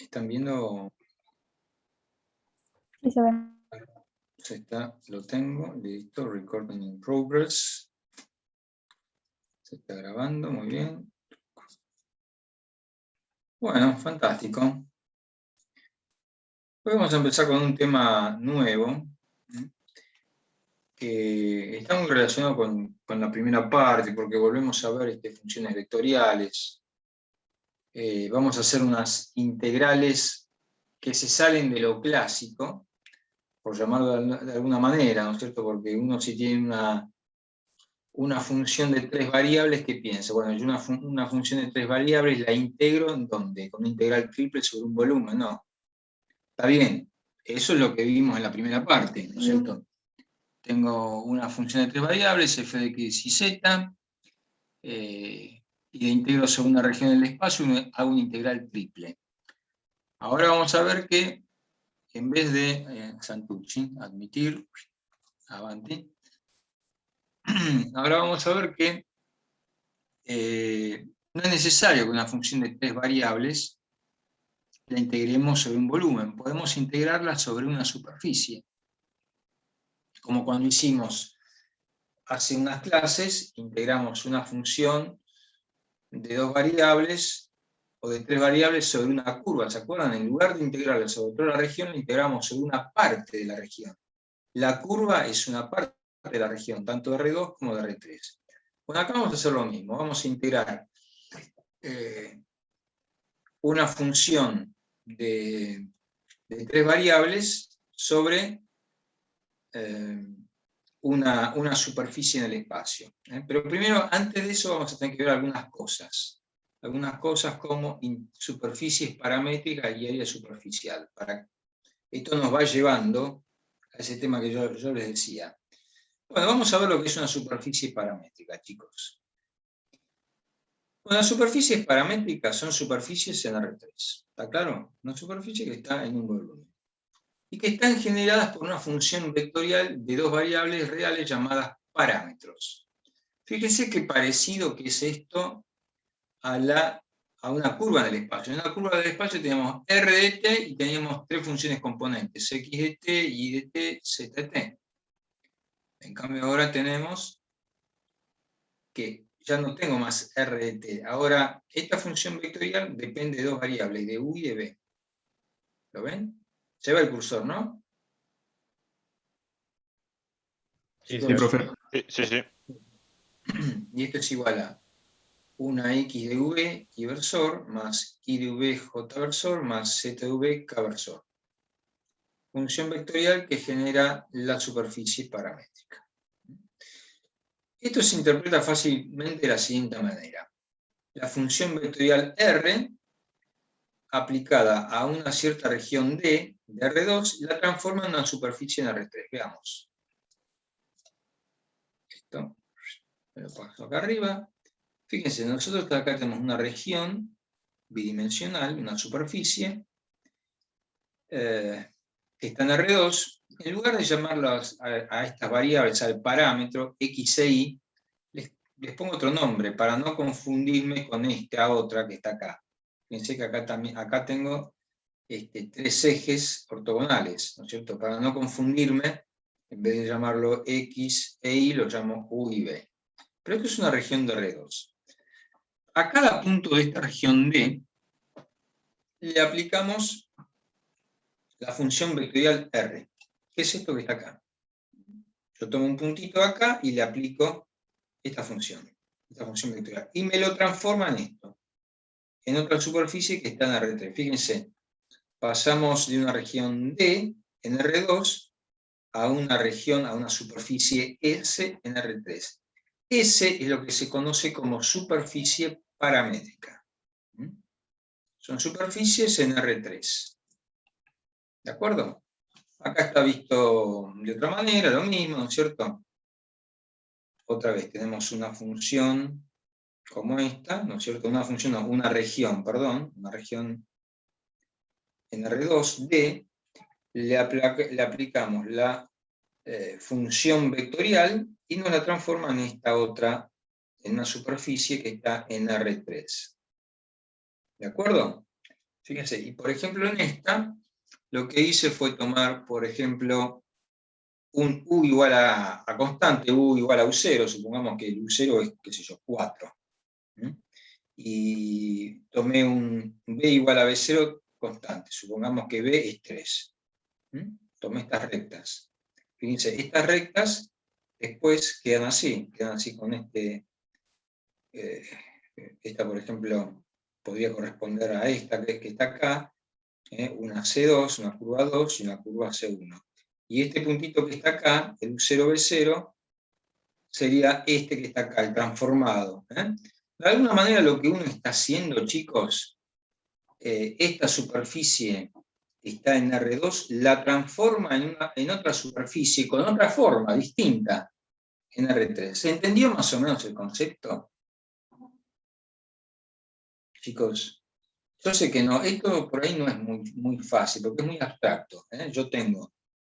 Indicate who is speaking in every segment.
Speaker 1: ¿Están viendo?
Speaker 2: Isabel.
Speaker 1: Lo tengo, listo, recording in progress. Se está grabando, muy bien. Bueno, fantástico. Hoy vamos a empezar con un tema nuevo, que está muy relacionado con la primera parte, porque volvemos a ver funciones vectoriales. Vamos a hacer unas integrales que se salen de lo clásico, por llamarlo de alguna manera, ¿no es cierto? Porque uno si tiene una función de 3 variables, ¿qué piensa? Bueno, yo una función de 3 variables la integro ¿en dónde? Con una integral triple sobre un volumen, no. Está bien, eso es lo que vimos en la primera parte, ¿no es cierto? Tengo una función de 3 variables, f de x y z, y la integro sobre una región del espacio y hago una integral triple. Ahora vamos a ver que en vez de Santucci, admitir, avanti, ahora vamos a ver que no es necesario que una función de 3 variables la integremos sobre un volumen, podemos integrarla sobre una superficie. Como cuando hicimos hace unas clases, integramos una función de 2 variables o de 3 variables sobre una curva, ¿se acuerdan? En lugar de integrarla sobre toda la región, la integramos sobre una parte de la región. La curva es una parte de la región, tanto de R2 como de R3. Bueno, acá vamos a hacer lo mismo, vamos a integrar una función de 3 variables sobre una superficie en el espacio. Pero primero, antes de eso, vamos a tener que ver algunas cosas. Algunas cosas como superficies paramétricas y área superficial. Esto nos va llevando a ese tema que yo les decía. Bueno, vamos a ver lo que es una superficie paramétrica, chicos. Bueno, las superficies paramétricas son superficies en R3. ¿Está claro? Una superficie que está en un volumen. Y que están generadas por una función vectorial de 2 variables reales llamadas parámetros. Fíjense qué parecido que es esto a una curva del espacio. En la curva del espacio tenemos r de t y tenemos 3 funciones componentes, x de t, y de t, z de t. En cambio ahora tenemos que ya no tengo más r de t. Ahora esta función vectorial depende de 2 variables, de u y de b. ¿Lo ven? Se va el cursor, ¿no?
Speaker 3: Sí, profe.
Speaker 4: Sí.
Speaker 1: Y esto es igual a una x de v y versor más y de v j versor más z de v k versor. Función vectorial que genera la superficie paramétrica. Esto se interpreta fácilmente de la siguiente manera. La función vectorial R aplicada a una cierta región D de R2 la transforma en una superficie en R3. Veamos. Esto me lo paso acá arriba. Fíjense, nosotros acá tenemos una región bidimensional, una superficie, que está en R2. En lugar de llamarlas a estas variables, al parámetro x e y, les pongo otro nombre para no confundirme con esta otra que está acá. Fíjense que acá tengo 3 ejes ortogonales, ¿no es cierto? Para no confundirme, en vez de llamarlo x e y, lo llamo u y b. Pero esto es una región de R2. A cada punto de esta región D le aplicamos la función vectorial R. ¿Qué es esto que está acá? Yo tomo un puntito acá y le aplico esta función vectorial. Y me lo transforma en esto, en otra superficie que está en R3. Fíjense, pasamos de una región D en R2 a una superficie S en R3. S es lo que se conoce como superficie paramétrica. Son superficies en R3. ¿De acuerdo? Acá está visto de otra manera, lo mismo, ¿no es cierto? Otra vez tenemos una función como esta, ¿no es cierto? Una región en R2D, le aplicamos la función vectorial y nos la transforma en esta otra, en una superficie que está en R3. ¿De acuerdo? Fíjense, y por ejemplo en esta, lo que hice fue tomar, por ejemplo, un U igual a constante, U igual a U0, supongamos que el U0 es, qué sé yo, 4. Y tomé un B igual a B0 constante, supongamos que B es 3. Tomé estas rectas. Fíjense, estas rectas después quedan así con este, esta por ejemplo, podría corresponder a esta que está acá, una C2, una curva 2 y una curva C1. Y este puntito que está acá, el U0B0, sería este que está acá, el transformado. De alguna manera lo que uno está haciendo, chicos, esta superficie que está en R2, la transforma en otra superficie con otra forma distinta en R3. ¿Se entendió más o menos el concepto? Chicos, yo sé que no, esto por ahí no es muy fácil, porque es muy abstracto. Yo tengo,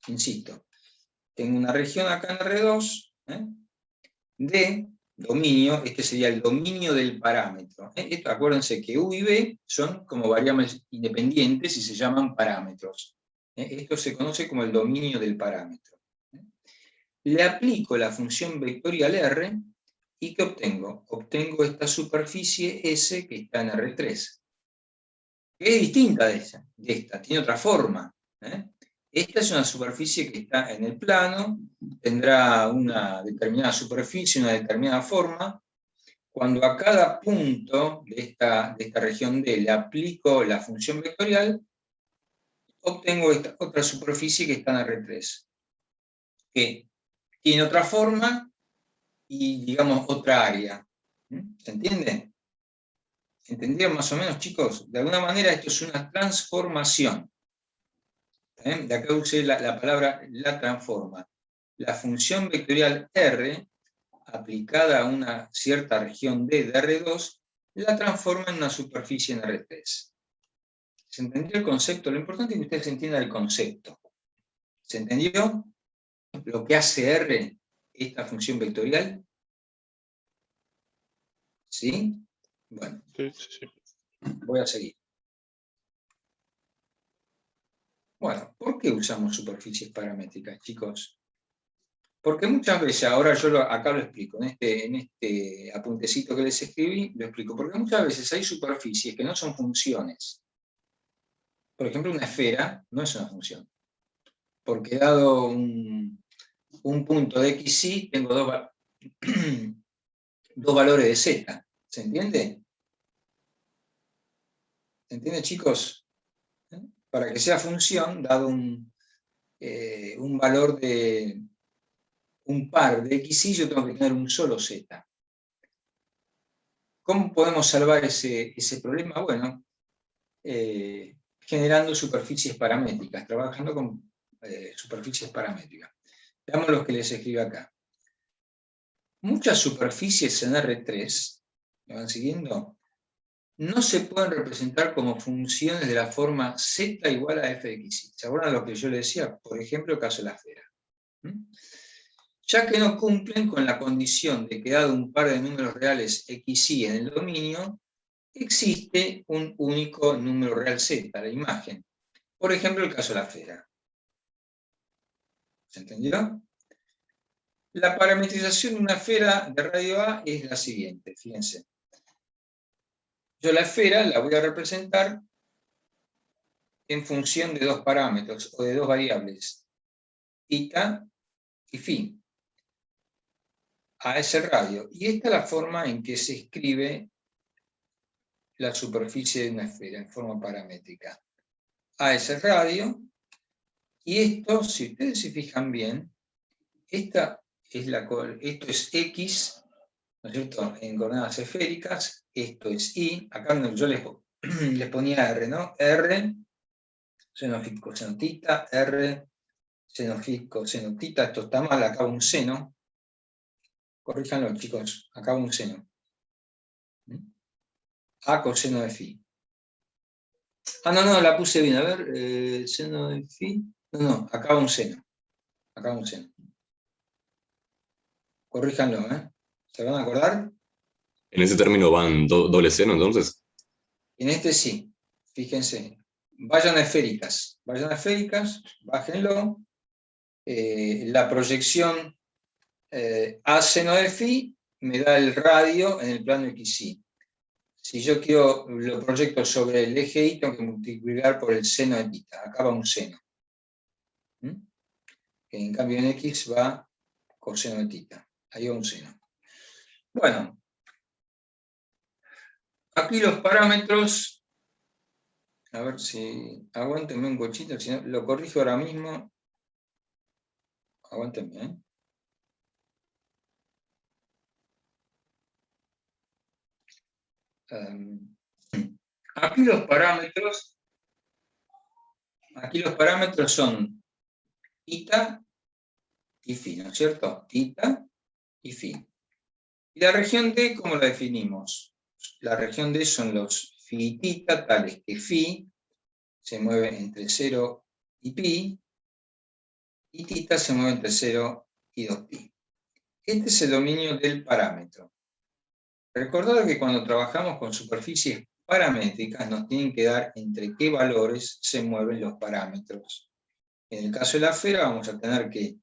Speaker 1: insisto, tengo una región acá en R2, de dominio, este sería el dominio del parámetro. Esto, acuérdense que U y B son como variables independientes y se llaman parámetros. Esto se conoce como el dominio del parámetro. Le aplico la función vectorial R, ¿y qué obtengo? Obtengo esta superficie S que está en R3. Que es distinta de esta, tiene otra forma. Esta es una superficie que está en el plano, tendrá una determinada superficie, una determinada forma. Cuando a cada punto de esta región D le aplico la función vectorial, obtengo esta otra superficie que está en R3, que tiene otra forma y, digamos, otra área. ¿Se entiende? ¿Entendieron más o menos, chicos? De alguna manera esto es una transformación. De acá usé la palabra la transforma. La función vectorial R, aplicada a una cierta región D de R2, la transforma en una superficie en R3. ¿Se entendió el concepto? Lo importante es que ustedes entiendan el concepto. ¿Se entendió lo que hace R, esta función vectorial? ¿Sí? Bueno,
Speaker 3: sí.
Speaker 1: voy a seguir. Bueno, ¿por qué usamos superficies paramétricas, chicos? Porque muchas veces, ahora yo acá lo explico, en este apuntecito que les escribí, lo explico, porque muchas veces hay superficies que no son funciones. Por ejemplo, una esfera no es una función. Porque dado un punto de x, y tengo dos valores de z. ¿Se entiende? ¿Se entiende, chicos? Para que sea función, dado un valor de un par de x, y yo tengo que tener un solo z. ¿Cómo podemos salvar ese problema? Bueno, generando superficies paramétricas, trabajando con superficies paramétricas. Veamos lo que les escribo acá. Muchas superficies en R3, ¿me van siguiendo? No se pueden representar como funciones de la forma z igual a f de x. ¿Se acuerdan lo que yo les decía? Por ejemplo, el caso de la esfera. Ya que no cumplen con la condición de que dado un par de números reales x, y en el dominio, existe un único número real z, la imagen. Por ejemplo, el caso de la esfera. ¿Se entendió? La parametrización de una esfera de radio A es la siguiente, fíjense. Yo la esfera la voy a representar en función de dos parámetros o de dos variables, θ y φ, a ese radio. Y esta es la forma en que se escribe la superficie de una esfera, en forma paramétrica. A ese radio, y esto, si ustedes se fijan bien, esto es x, ¿no es cierto?, en coordenadas esféricas, esto es y, acá yo les ponía r, ¿no? R, seno φ coseno θ, R, seno φ coseno θ, esto está mal, acá un seno. Corríjanlo, chicos, acá un seno. A coseno de φ. Ah, no, la puse bien, a ver, seno de φ. No, acá un seno. Acá un seno. Corríjanlo, ¿eh? ¿Se van a acordar?
Speaker 2: En ese término van doble seno, entonces.
Speaker 1: En este sí. fíjense, vayan a esféricas, bájenlo, la proyección A seno de phi me da el radio en el plano XY. Si yo quiero, lo proyecto sobre el eje Y, tengo que multiplicar por el seno de tita. Acá va un seno. En cambio en X va coseno de tita. Ahí va un seno. Bueno, aquí los parámetros, a ver si, aguántenme un cochito, si no, lo corrijo ahora mismo. Aguántenme, ¿eh? Aquí los parámetros son tita y phi, ¿no es cierto? Tita y phi. Y la región D, ¿cómo la definimos? La región D son los phi y tita, tales que phi se mueve entre 0 y pi, y tita se mueve entre 0 y 2pi. Este es el dominio del parámetro. Recordad que cuando trabajamos con superficies paramétricas nos tienen que dar entre qué valores se mueven los parámetros. En el caso de la esfera vamos a tener que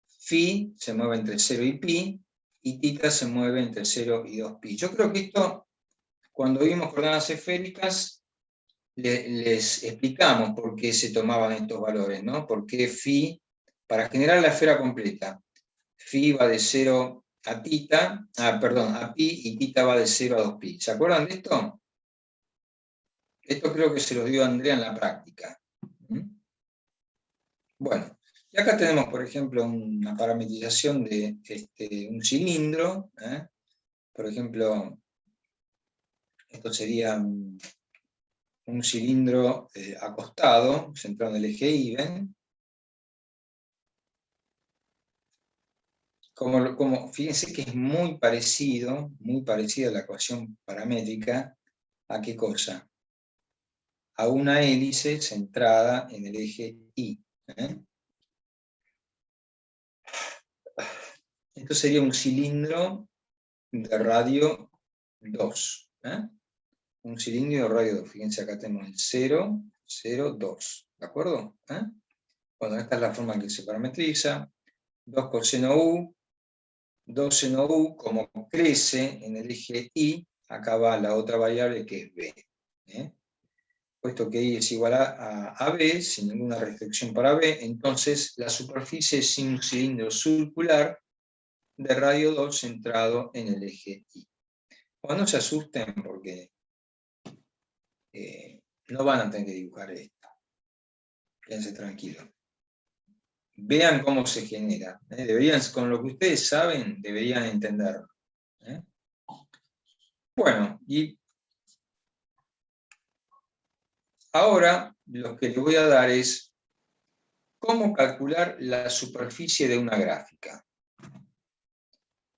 Speaker 1: phi se mueve entre 0 y pi, y tita se mueve entre 0 y 2pi. Yo creo que esto, cuando vimos coordenadas esféricas, les explicamos por qué se tomaban estos valores, ¿no? Por qué phi, para generar la esfera completa, phi va de 0 a tita, a pi, y tita va de 0 a 2pi. ¿Se acuerdan de esto? Esto creo que se los dio Andrea en la práctica. Bueno, y acá tenemos, por ejemplo, una parametrización de un cilindro. Por ejemplo, esto sería un cilindro acostado, centrado en el eje Y, ¿ven? Fíjense que es muy parecida a la ecuación paramétrica. ¿A qué cosa? A una hélice centrada en el eje Y. Esto sería un cilindro de radio 2. Un cilindro de radio 2. Fíjense, acá tenemos el 0, 0, 2. ¿De acuerdo? Bueno, esta es la forma en que se parametriza. 2 coseno U. 2 seno U, como crece en el eje Y, acá va la otra variable que es B. Puesto que Y es igual a B, sin ninguna restricción para B, entonces la superficie es un cilindro circular de radio 2 centrado en el eje Y. Bueno, no se asusten porque no van a tener que dibujar esto. Quédense tranquilos. Vean cómo se genera. Con lo que ustedes saben, deberían entenderlo. Bueno, y ahora lo que les voy a dar es cómo calcular la superficie de una gráfica.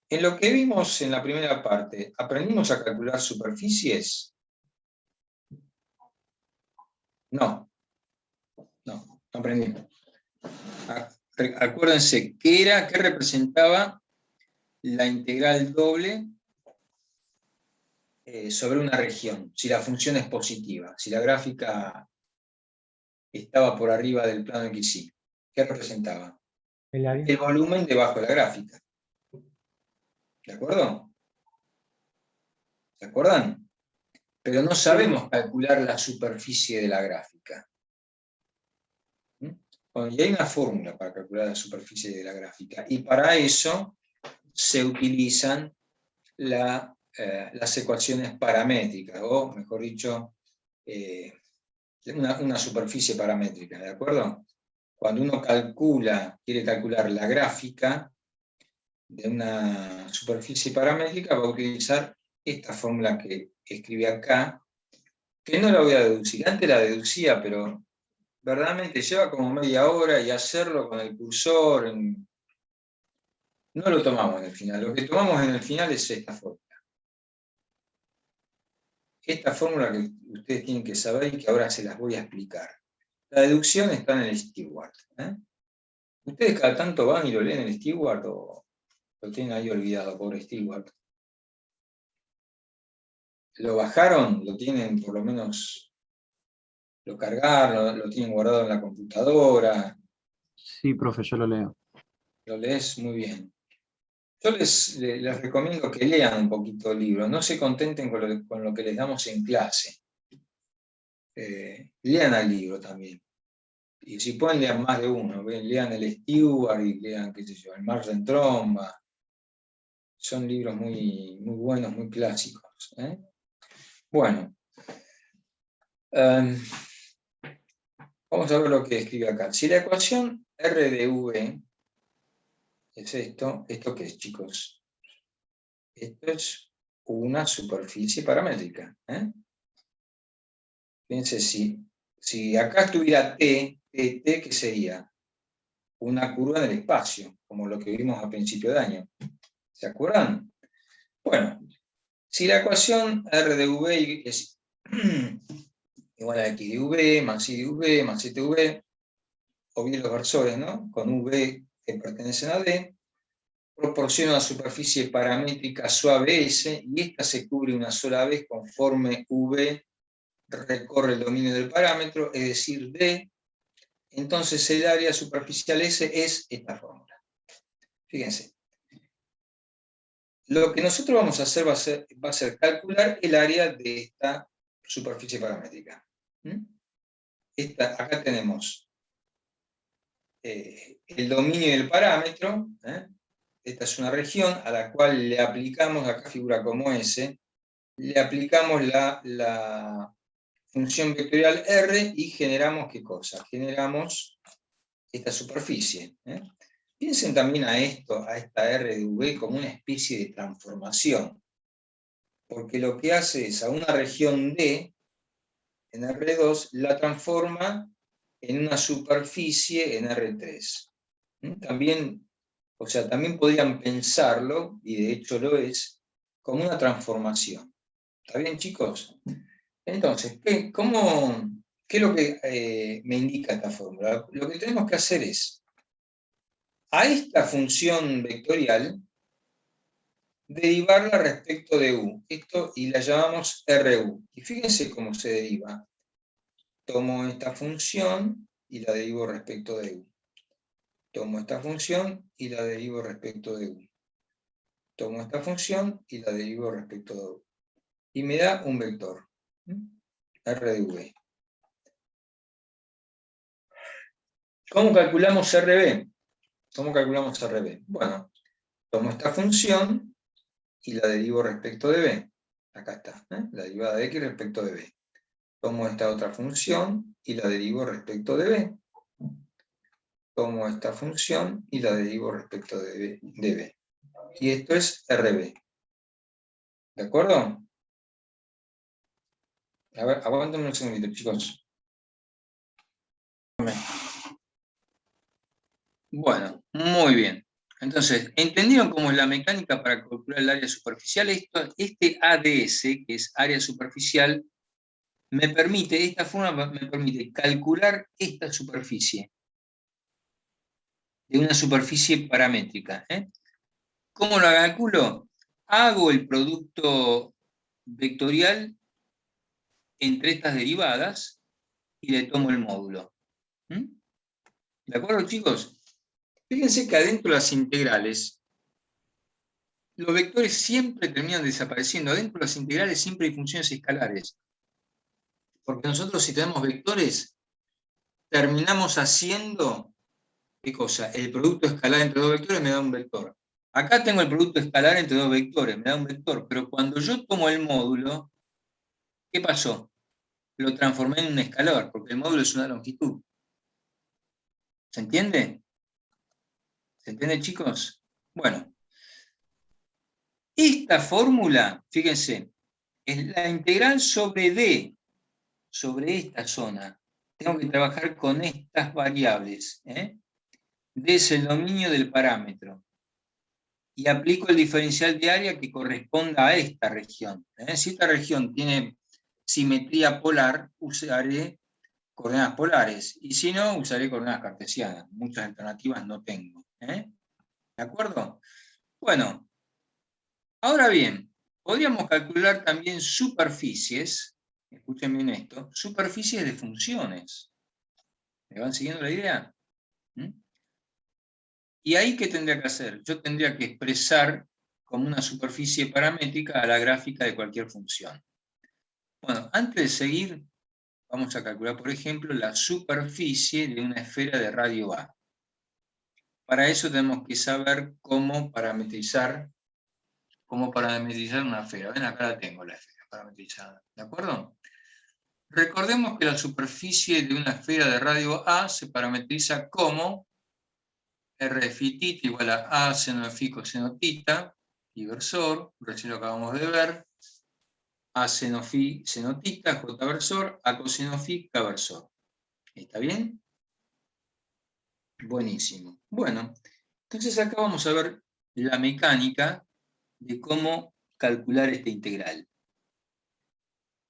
Speaker 1: En lo que vimos en la primera parte, ¿aprendimos a calcular superficies? No aprendimos. Acuérdense, ¿qué representaba la integral doble sobre una región? Si la función es positiva, si la gráfica estaba por arriba del plano XY. ¿Qué representaba? El volumen debajo de la gráfica. ¿De acuerdo? ¿Se acuerdan? Pero no sabemos calcular la superficie de la gráfica. Bueno, y hay una fórmula para calcular la superficie de la gráfica, y para eso se utilizan las ecuaciones paramétricas, o mejor dicho, una superficie paramétrica, ¿de acuerdo? Cuando uno quiere calcular la gráfica de una superficie paramétrica, va a utilizar esta fórmula que escribí acá, que no la voy a deducir. Antes la deducía, pero verdaderamente lleva como media hora, y hacerlo con el cursor no lo tomamos en el final. Lo que tomamos en el final es esta fórmula. Esta fórmula que ustedes tienen que saber y que ahora se las voy a explicar. La deducción está en el Steward. ¿Ustedes cada tanto van y lo leen en el Steward o lo tienen ahí olvidado, pobre Steward? ¿Lo bajaron? ¿Lo tienen por lo menos lo cargaron, lo tienen guardado en la computadora.
Speaker 3: Sí, profe, yo lo leo.
Speaker 1: Lo lees muy bien. Yo les recomiendo que lean un poquito el libro, no se contenten con lo que les damos en clase. Lean el libro también. Y si pueden, lean más de uno. Lean el Stewart y lean, qué sé yo, el Mar en Tromba. Son libros muy, muy buenos, muy clásicos. Bueno, vamos a ver lo que escribe acá. Si la ecuación R de V es esto qué es, chicos? Esto es una superficie paramétrica. Fíjense, si acá estuviera T, ¿qué sería? Una curva en el espacio, como lo que vimos a principio de año. ¿Se acuerdan? Bueno, si la ecuación R de V es igual a X de V, más Y de V, más Z de V, o bien los versores, ¿no? Con V que pertenecen a D, proporciona una superficie paramétrica suave S, y esta se cubre una sola vez conforme V recorre el dominio del parámetro, es decir, D. Entonces el área superficial S es esta fórmula. Fíjense. Lo que nosotros vamos a hacer va a ser calcular el área de esta superficie paramétrica. Acá tenemos el dominio del parámetro. Esta es una región a la cual le aplicamos, acá figura como S, le aplicamos la función vectorial R y generamos ¿qué cosa? Generamos esta superficie. Piensen también a esta R de V como una especie de transformación, porque lo que hace es a una región D, en R2, la transforma en una superficie en R3. También podrían pensarlo, y de hecho lo es, como una transformación. ¿Está bien, chicos? Entonces, ¿qué es lo que me indica esta fórmula? Lo que tenemos que hacer es, a esta función vectorial, derivarla respecto de U. Y la llamamos RU. Y fíjense cómo se deriva. Tomo esta función y la derivo respecto de U. Tomo esta función y la derivo respecto de U. Tomo esta función y la derivo respecto de U. Y me da un vector. R de V. ¿Cómo calculamos RB? ¿Cómo calculamos RB? Bueno, tomo esta función y la derivo respecto de B. Acá está, la derivada de X respecto de B. Tomo esta otra función y la derivo respecto de B. Tomo esta función y la derivo respecto de B. Y esto es RB. ¿De acuerdo? A ver, aguántenme un segundito, chicos. Bueno, muy bien. Entonces, ¿entendieron cómo es la mecánica para calcular el área superficial? Este ADS, que es área superficial, esta forma me permite calcular esta superficie, de una superficie paramétrica. ¿Cómo lo calculo? Hago el producto vectorial entre estas derivadas y le tomo el módulo. ¿De acuerdo, chicos? Fíjense que adentro de las integrales, los vectores siempre terminan desapareciendo. Adentro de las integrales siempre hay funciones escalares. Porque nosotros, si tenemos vectores, terminamos haciendo, ¿qué cosa? El producto escalar entre dos vectores me da un vector. Acá tengo el producto escalar entre dos vectores, me da un vector. Pero cuando yo tomo el módulo, ¿qué pasó? Lo transformé en un escalar, porque el módulo es una longitud. ¿Se entiende? ¿Se entiende, chicos? Bueno, esta fórmula, fíjense, es la integral sobre D, sobre esta zona. Tengo que trabajar con estas variables. D es el dominio del parámetro. Y aplico el diferencial de área que corresponda a esta región. Si esta región tiene simetría polar, usaré coordenadas polares. Y si no, usaré coordenadas cartesianas. Muchas alternativas no tengo. ¿De acuerdo? Bueno, ahora bien, podríamos calcular también superficies escuchen bien esto, superficies de funciones. ¿Me van siguiendo la idea? ¿Mm? ¿Y ahí qué tendría que hacer? Yo tendría que expresar como una superficie paramétrica a la gráfica de cualquier función. Bueno, antes de seguir, vamos a calcular, por ejemplo, la superficie de una esfera de radio A. Para eso tenemos que saber cómo parametrizar una esfera. Ven, acá la tengo, la esfera parametrizada. ¿De acuerdo? Recordemos que la superficie de una esfera de radio A se parametriza como R phi θ igual a seno de phi coseno θ, versor, recién lo acabamos de ver, A seno phi seno θ, J versor, A coseno phi, K versor. ¿Está bien? Buenísimo. Bueno, entonces acá vamos a ver la mecánica de cómo calcular esta integral.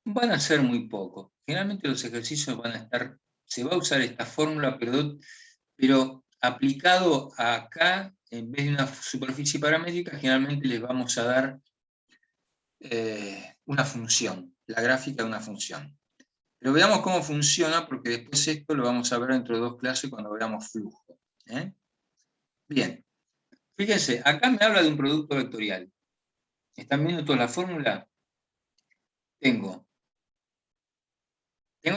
Speaker 1: Van a ser muy pocos. Generalmente los ejercicios van a estar, se va a usar esta fórmula, pero aplicado acá, en vez de una superficie paramétrica, generalmente les vamos a dar una función, la gráfica de una función. Pero veamos cómo funciona, porque después esto lo vamos a ver dentro de 2 clases cuando veamos flujo. Bien, fíjense, acá me habla de un producto vectorial. ¿Están viendo toda la fórmula? Tengo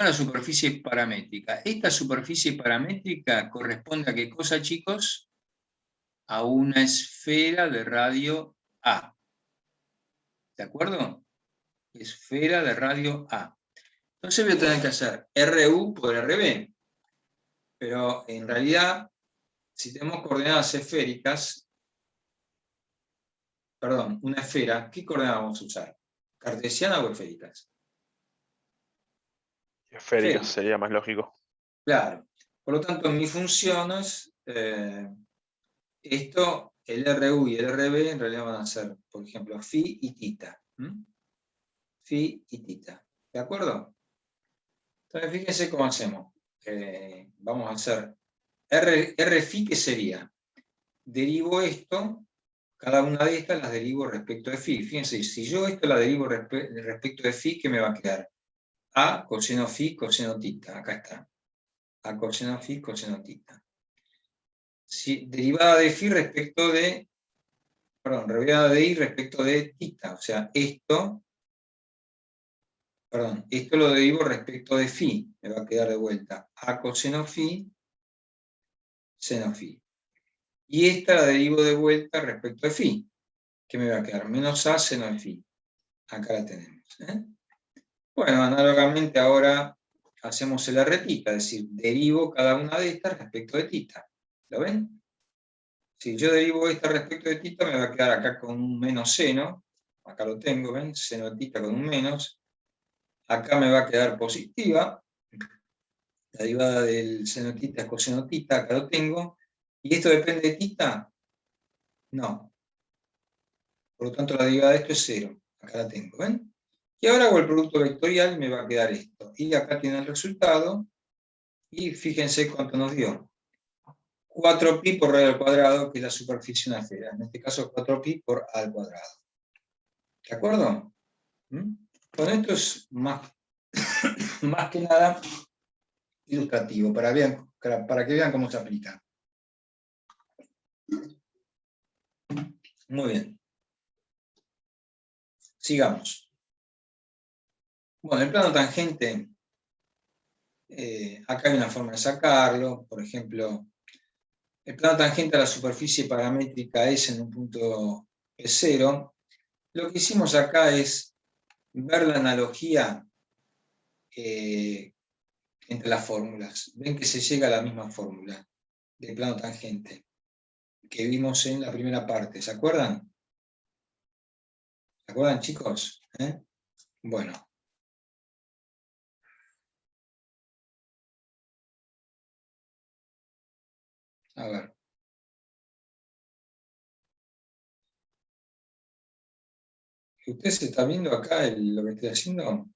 Speaker 1: la superficie paramétrica. Esta superficie paramétrica corresponde a ¿qué cosa, chicos? A una esfera de radio A. ¿De acuerdo? Esfera de radio A. Entonces voy a tener que hacer RU por RB. Pero en realidad, si tenemos coordenadas esféricas, perdón, una esfera, ¿qué coordenadas vamos a usar? ¿Cartesiana o esféricas?
Speaker 2: Esféricas sería más lógico.
Speaker 1: Claro. Por lo tanto, en mis funciones, esto, el RU y el RB en realidad van a ser, por ejemplo, phi y θ. Phi y θ. ¿De acuerdo? Entonces, fíjense cómo hacemos. Vamos a hacer R phi, ¿qué sería? Derivo esto, cada una de estas las derivo respecto de phi. Fíjense, si yo esto la derivo respecto de phi, ¿qué me va a quedar? A coseno phi, coseno θ. Acá está. A coseno phi, coseno θ. Si, derivada de phi respecto de, perdón, derivada de i respecto de θ. O sea, esto lo derivo respecto de phi. Me va a quedar de vuelta a coseno phi, seno phi. Y esta la derivo de vuelta respecto de phi. ¿Qué me va a quedar? Menos a seno de phi. Acá la tenemos. Bueno, análogamente ahora hacemos el R θ, es decir, derivo cada una de estas respecto de θ. ¿Lo ven? Si yo derivo esta respecto de θ, me va a quedar acá con un menos seno. Acá lo tengo, ¿ven? Seno de θ con un menos. Acá me va a quedar positiva. La derivada del seno de θ es coseno θ, acá lo tengo. ¿Y esto depende de θ? No. Por lo tanto, la derivada de esto es 0. Acá la tengo, ¿ven? Y ahora hago el producto vectorial y me va a quedar esto. Y acá tiene el resultado. Y fíjense cuánto nos dio. 4pi por radio al cuadrado, que es la superficie de una esfera. En este caso, 4pi por a al cuadrado. ¿De acuerdo? Bueno, esto es más que nada ilustrativo, para que vean cómo se aplica. Muy bien. Sigamos. Bueno, el plano tangente, acá hay una forma de sacarlo. Por ejemplo, el plano tangente a la superficie paramétrica S en un punto P0. Lo que hicimos acá es ver la analogía entre las fórmulas. Ven que se llega a la misma fórmula del plano tangente que vimos en la primera parte. ¿Se acuerdan? ¿Se acuerdan, chicos? Bueno. A ver. ¿Ustedes están viendo acá lo que estoy haciendo?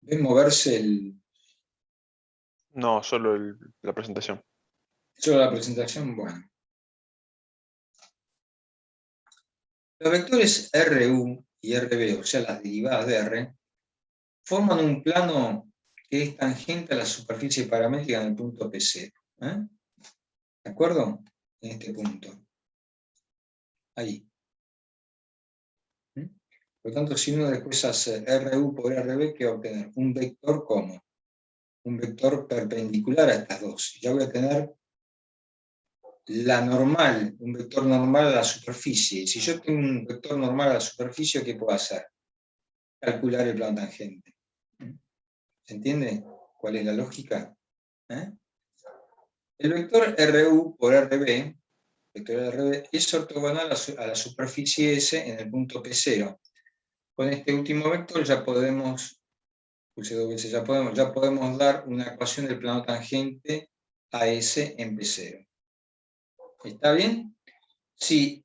Speaker 1: ¿Ven moverse
Speaker 2: No, solo la presentación.
Speaker 1: solo la presentación? Bueno. Los vectores RU y RB, o sea, las derivadas de R, forman un plano que es tangente a la superficie paramétrica en el punto P0. ¿De acuerdo? En este punto. Ahí. Por lo tanto, si uno después hace RU por RB, ¿qué va a obtener? Un vector como un vector perpendicular a estas dos. Ya voy a tener la normal, un vector normal a la superficie. Si yo tengo un vector normal a la superficie, ¿qué puedo hacer? Calcular el plano tangente. ¿Se entiende cuál es la lógica? El vector RU por RB, es ortogonal a la superficie S en el punto P0. Con este último vector ya podemos, ya podemos dar una ecuación del plano tangente a S en P0. ¿Está bien? Si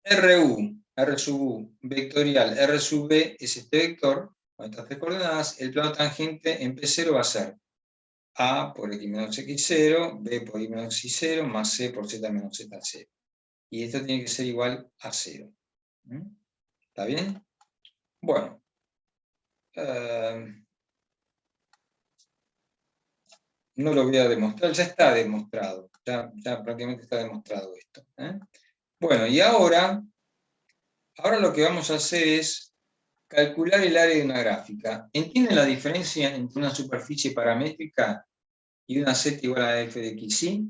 Speaker 1: RU, R sub U, vectorial, R sub B es este vector, con estas tres coordenadas, el plano tangente en P0 va a ser A por X menos X0, B por Y menos Y0, más C por Z menos Z0. Y esto tiene que ser igual a 0. ¿Está bien? Bueno. No lo voy a demostrar, ya está demostrado. Ya prácticamente está demostrado esto. Bueno, y ahora lo que vamos a hacer es calcular el área de una gráfica. ¿Entienden la diferencia entre una superficie paramétrica y una z igual a f de xy?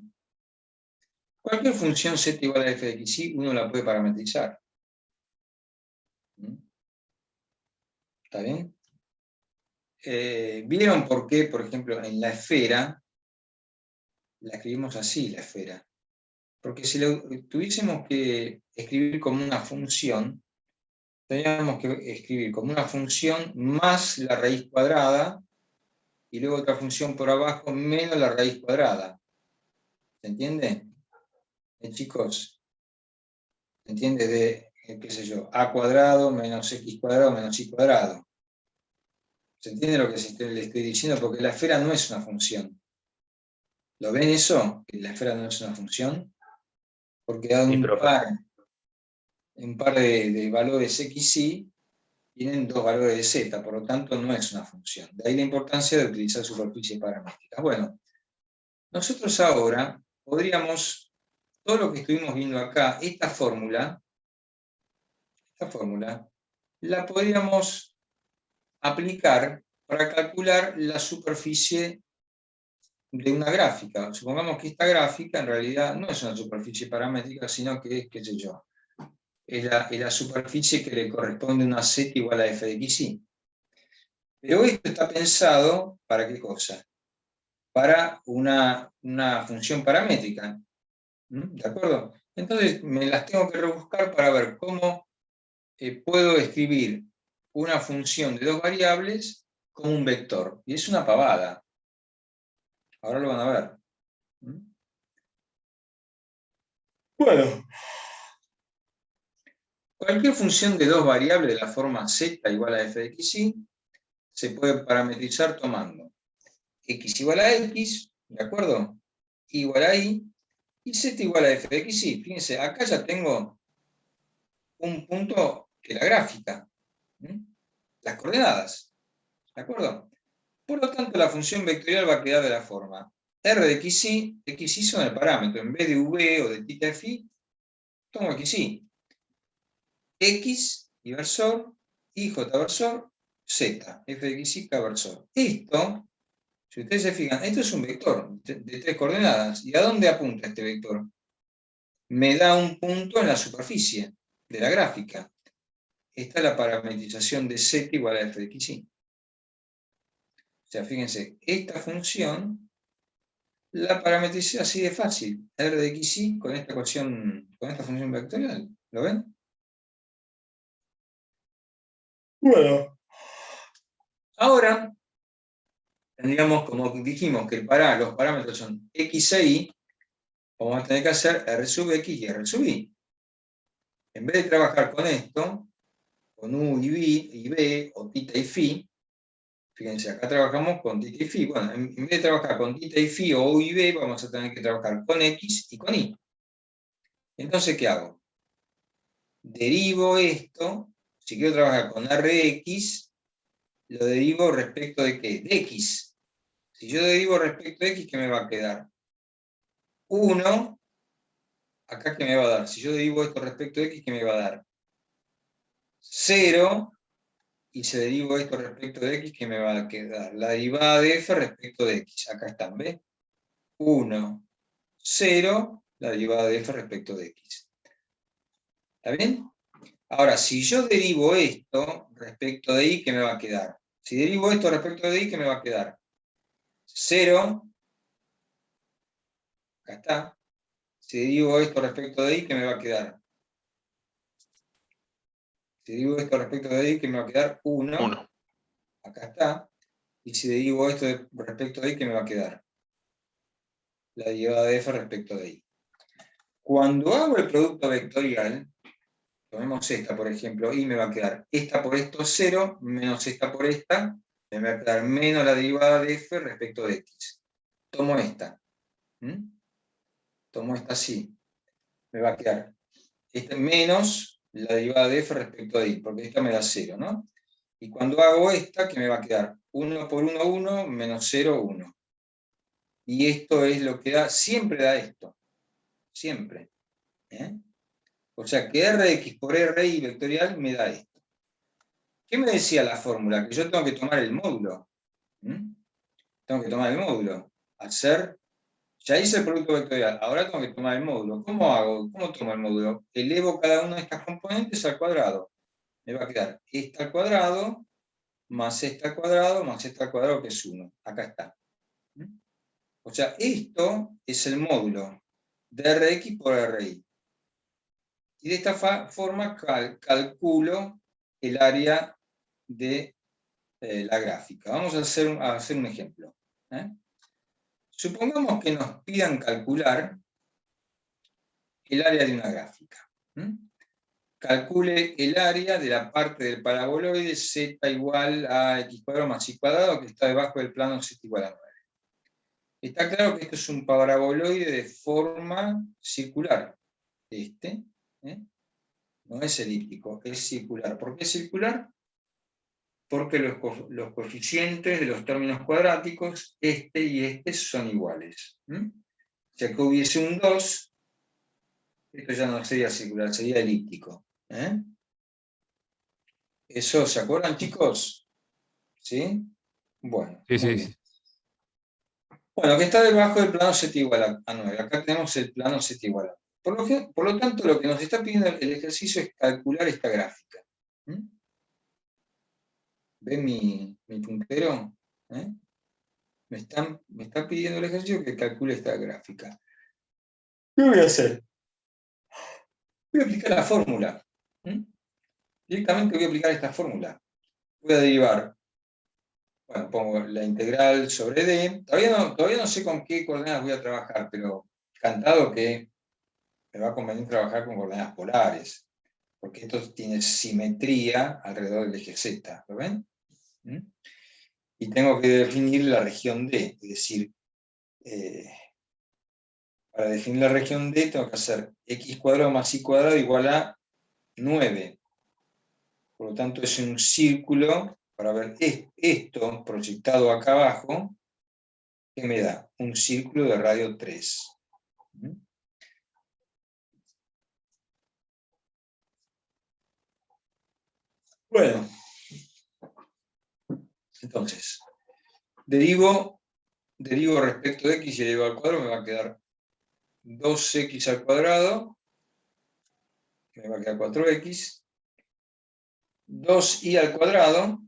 Speaker 1: Cualquier función z igual a f de xy uno la puede parametrizar. ¿Está bien? ¿Vieron por qué, por ejemplo, en la esfera, la escribimos así, la esfera? Porque si lo tuviésemos que escribir como una función, tendríamos que escribir como una función más la raíz cuadrada, y luego otra función por abajo menos la raíz cuadrada. ¿Se entiende? Chicos, ¿se entiende? De, qué sé yo, a cuadrado menos x cuadrado menos y cuadrado. ¿Se entiende lo que le estoy diciendo? Porque la esfera no es una función. ¿Lo ven eso? Que la esfera no es una función. Porque da un par de valores x y tienen dos valores de z, por lo tanto no es una función. De ahí la importancia de utilizar superficies paramétricas. Bueno, nosotros ahora podríamos, todo lo que estuvimos viendo acá, esta fórmula, la podríamos aplicar para calcular la superficie de una gráfica. Supongamos que esta gráfica en realidad no es una superficie paramétrica, sino que es, qué sé yo, es la superficie que le corresponde a una z igual a f de xy. Pero esto está pensado, ¿para qué cosa? Para una función paramétrica. ¿De acuerdo? Entonces me las tengo que rebuscar para ver cómo puedo escribir una función de dos variables como un vector. Y es una pavada. Ahora lo van a ver. Bueno. Cualquier función de dos variables de la forma z igual a f de xy se puede parametrizar tomando x igual a x, ¿de acuerdo? Igual a y z igual a f de xy. Fíjense, acá ya tengo un punto que la gráfica, las coordenadas, ¿de acuerdo? Por lo tanto, la función vectorial va a quedar de la forma r de xy son el parámetro, en vez de v o de θ phi, tomo xy. X y versor, y j versor, z, f de xy, k versor. Esto, si ustedes se fijan, esto es un vector de tres coordenadas. ¿Y a dónde apunta este vector? Me da un punto en la superficie de la gráfica. Esta es la parametrización de z igual a f de xy. O sea, fíjense, esta función la parametricé así de fácil. R de xy con esta ecuación, con esta función vectorial. ¿Lo ven? Bueno. Ahora, tendríamos, como dijimos, que los parámetros son x e y, vamos a tener que hacer r sub x y r sub y. En vez de trabajar con esto, con u y b, o θ y phi, fíjense, acá trabajamos con θ y phi. Bueno, en vez de trabajar con θ y phi o u y b, vamos a tener que trabajar con x y con y. Entonces, ¿qué hago? Derivo esto, si quiero trabajar con rx, lo derivo respecto de ¿qué? De x. Si yo derivo respecto de x, ¿qué me va a quedar? 1, acá ¿qué me va a dar? Si yo derivo esto respecto de x, ¿qué me va a dar? 0, y si derivo esto respecto de x, ¿qué me va a quedar? La derivada de f respecto de x. Acá están, ¿ves? 1, 0, la derivada de f respecto de x. ¿Está bien? Ahora, si yo derivo esto respecto de y, ¿qué me va a quedar? Si derivo esto respecto de y, ¿qué me va a quedar? 0, acá está. Si derivo esto respecto de y, ¿qué me va a quedar? Si derivo esto respecto de y, ¿qué me va a quedar? 1,
Speaker 2: 1.
Speaker 1: acá está. Y si derivo esto respecto de y, ¿qué me va a quedar? La derivada de f respecto de y. Cuando hago el producto vectorial, tomemos esta, por ejemplo, y me va a quedar esta por esto 0, menos esta por esta, me va a quedar menos la derivada de f respecto de x. Tomo esta. Tomo esta así. Me va a quedar menos la derivada de f respecto de y, porque esta me da 0, ¿no? Y cuando hago esta, ¿qué me va a quedar? 1 por 1, 1, menos 0, 1. Y esto es lo que da, siempre da esto. Siempre. O sea que Rx por Ri vectorial me da esto. ¿Qué me decía la fórmula? Que yo tengo que tomar el módulo. Tengo que tomar el módulo. Ya hice el producto vectorial, ahora tengo que tomar el módulo. ¿Cómo hago? ¿Cómo tomo el módulo? Elevo cada una de estas componentes al cuadrado. Me va a quedar esta al cuadrado, más esta al cuadrado, más esta al cuadrado, que es 1. Acá está. O sea, esto es el módulo de Rx por Ri. Y de esta forma calculo el área de la gráfica. Vamos a hacer un ejemplo. Supongamos que nos pidan calcular el área de una gráfica. Calcule el área de la parte del paraboloide z igual a x cuadrado más y cuadrado, que está debajo del plano z igual a 9. Está claro que esto es un paraboloide de forma circular. No es elíptico, es circular. ¿Por qué circular? Porque los coeficientes de los términos cuadráticos, este y este, son iguales. Si acá hubiese un 2, esto ya no sería circular, sería elíptico. ¿Eso se acuerdan, chicos? ¿Sí? Bueno,
Speaker 3: Sí,
Speaker 1: muy
Speaker 3: sí,
Speaker 1: bien.
Speaker 3: sí.
Speaker 1: Bueno, que está debajo del plano z igual a 9. Acá tenemos el plano z igual a 9. Por lo tanto, lo que nos está pidiendo el ejercicio es calcular esta gráfica. ¿Ven mi puntero? Me está pidiendo el ejercicio que calcule esta gráfica. ¿Qué voy a hacer? Voy a aplicar la fórmula. Directamente voy a aplicar esta fórmula. Voy a derivar, bueno, pongo la integral sobre D. Todavía no sé con qué coordenadas voy a trabajar, pero cantado que me va a convenir trabajar con coordenadas polares, porque esto tiene simetría alrededor del eje Z. ¿Lo ven? Y tengo que definir la región D, es decir, para definir la región D tengo que hacer x cuadrado más y cuadrado igual a 9. Por lo tanto es un círculo, para ver esto proyectado acá abajo, que me da un círculo de radio 3. Bueno, entonces, derivo respecto de x y elevo al cuadrado, me va a quedar 2x al cuadrado, me va a quedar 4x, 2y al cuadrado,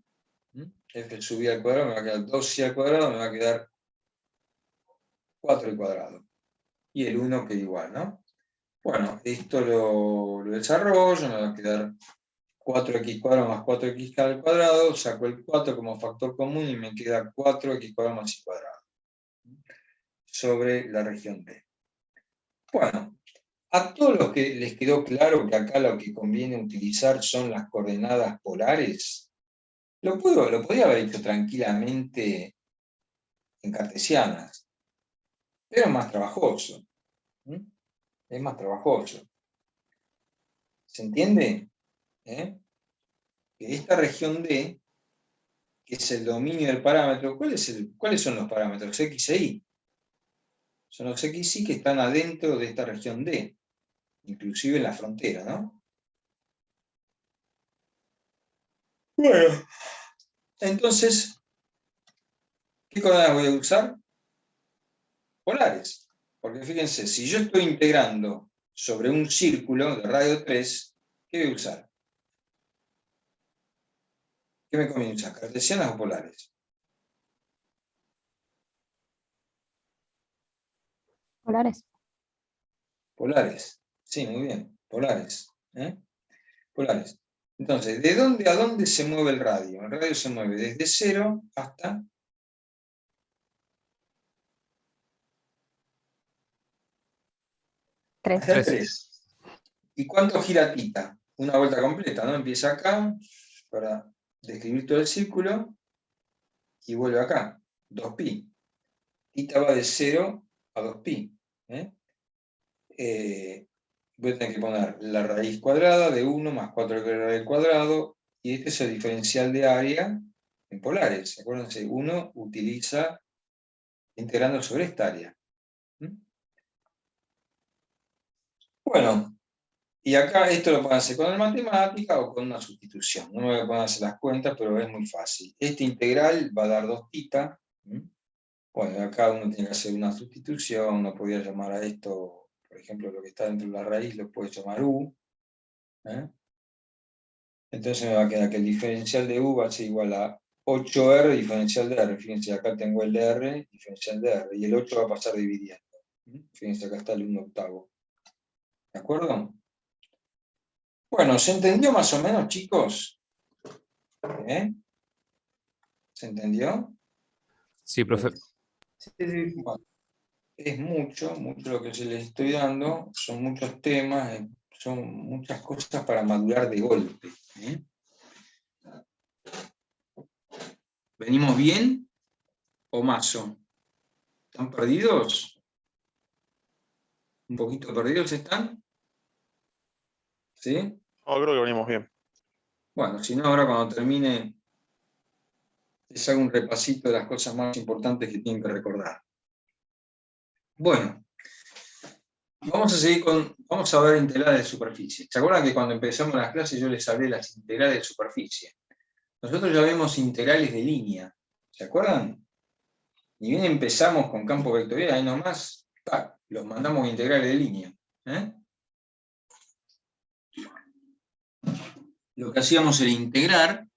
Speaker 1: f sub y al cuadrado, me va a quedar 2y al cuadrado, me va a quedar 4 al cuadrado. Y el 1 que igual, ¿no? Bueno, esto lo desarrollo, me va a quedar 4x cuadrado más 4x al cuadrado, saco el 4 como factor común y me queda 4x cuadrado más y cuadrado sobre la región D. Bueno, a todos los que les quedó claro que acá lo que conviene utilizar son las coordenadas polares, lo podría haber hecho tranquilamente en cartesianas, pero es más trabajoso. Es más trabajoso. ¿Se entiende? Que esta región D, que es el dominio del parámetro. ¿Cuáles son los parámetros? X e Y. Son los X y que están adentro de esta región D, inclusive en la frontera, ¿no? Bueno, entonces, ¿qué coordenadas voy a usar? Polares. Porque fíjense, si yo estoy integrando sobre un círculo de radio 3, ¿qué voy a usar? ¿Qué me conviene usar? ¿Cartesianas o polares?
Speaker 4: Polares.
Speaker 1: Polares. Sí, muy bien. Polares. Polares. Entonces, ¿de dónde a dónde se mueve el radio? El radio se mueve desde 0 hasta
Speaker 4: 3.
Speaker 1: 3. ¿Y cuánto gira tita? Una vuelta completa, ¿no? Empieza acá, para describir todo el círculo, y vuelve acá, 2pi. Tita va de 0 a 2pi. Voy a tener que poner la raíz cuadrada de 1 más 4 que la raíz al cuadrado, y este es el diferencial de área en polares. Acuérdense, uno utiliza integrando sobre esta área. Bueno, y acá esto lo pueden hacer con la matemática o con una sustitución. No me voy a poner a hacer las cuentas, pero es muy fácil. Este integral va a dar 2 tita. Bueno, acá uno tiene que hacer una sustitución, uno podría llamar a esto, por ejemplo, lo que está dentro de la raíz lo puede llamar u. Entonces me va a quedar que el diferencial de u va a ser igual a 8r diferencial de r. Fíjense, acá tengo el r diferencial de r, y el 8 va a pasar dividiendo. Fíjense, acá está el 1/8. ¿De acuerdo? Bueno, ¿se entendió más o menos, chicos? ¿Se entendió?
Speaker 3: Sí, profe.
Speaker 1: Bueno, es mucho lo que se les estoy dando, son muchos temas, son muchas cosas para madurar de golpe. ¿Venimos bien o mazo? ¿Están perdidos? ¿Un poquito perdidos están? ¿Sí?
Speaker 2: No, creo que venimos bien.
Speaker 1: Bueno, si no, ahora cuando termine, les hago un repasito de las cosas más importantes que tienen que recordar. Bueno, vamos a ver integrales de superficie. ¿Se acuerdan que cuando empezamos las clases yo les hablé de las integrales de superficie? Nosotros ya vemos integrales de línea. ¿Se acuerdan? Ni bien empezamos con campo vectorial, ahí nomás, los mandamos a integrales de línea. Lo que hacíamos era integrar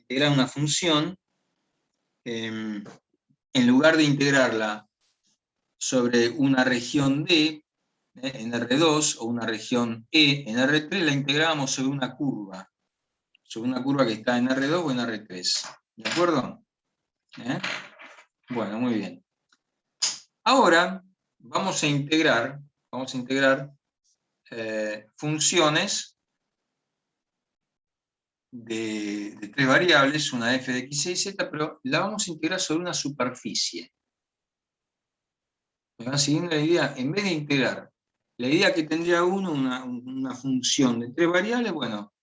Speaker 1: una función, en lugar de integrarla sobre una región D en R2 o una región E en R3, la integrábamos sobre una curva que está en R2 o en R3. ¿De acuerdo? Bueno, muy bien. Ahora vamos a integrar funciones de 3 variables, una f de x, y z, pero la vamos a integrar sobre una superficie. ¿Me van siguiendo la idea? En vez de integrar la idea que tendría uno, una función de 3 variables, bueno,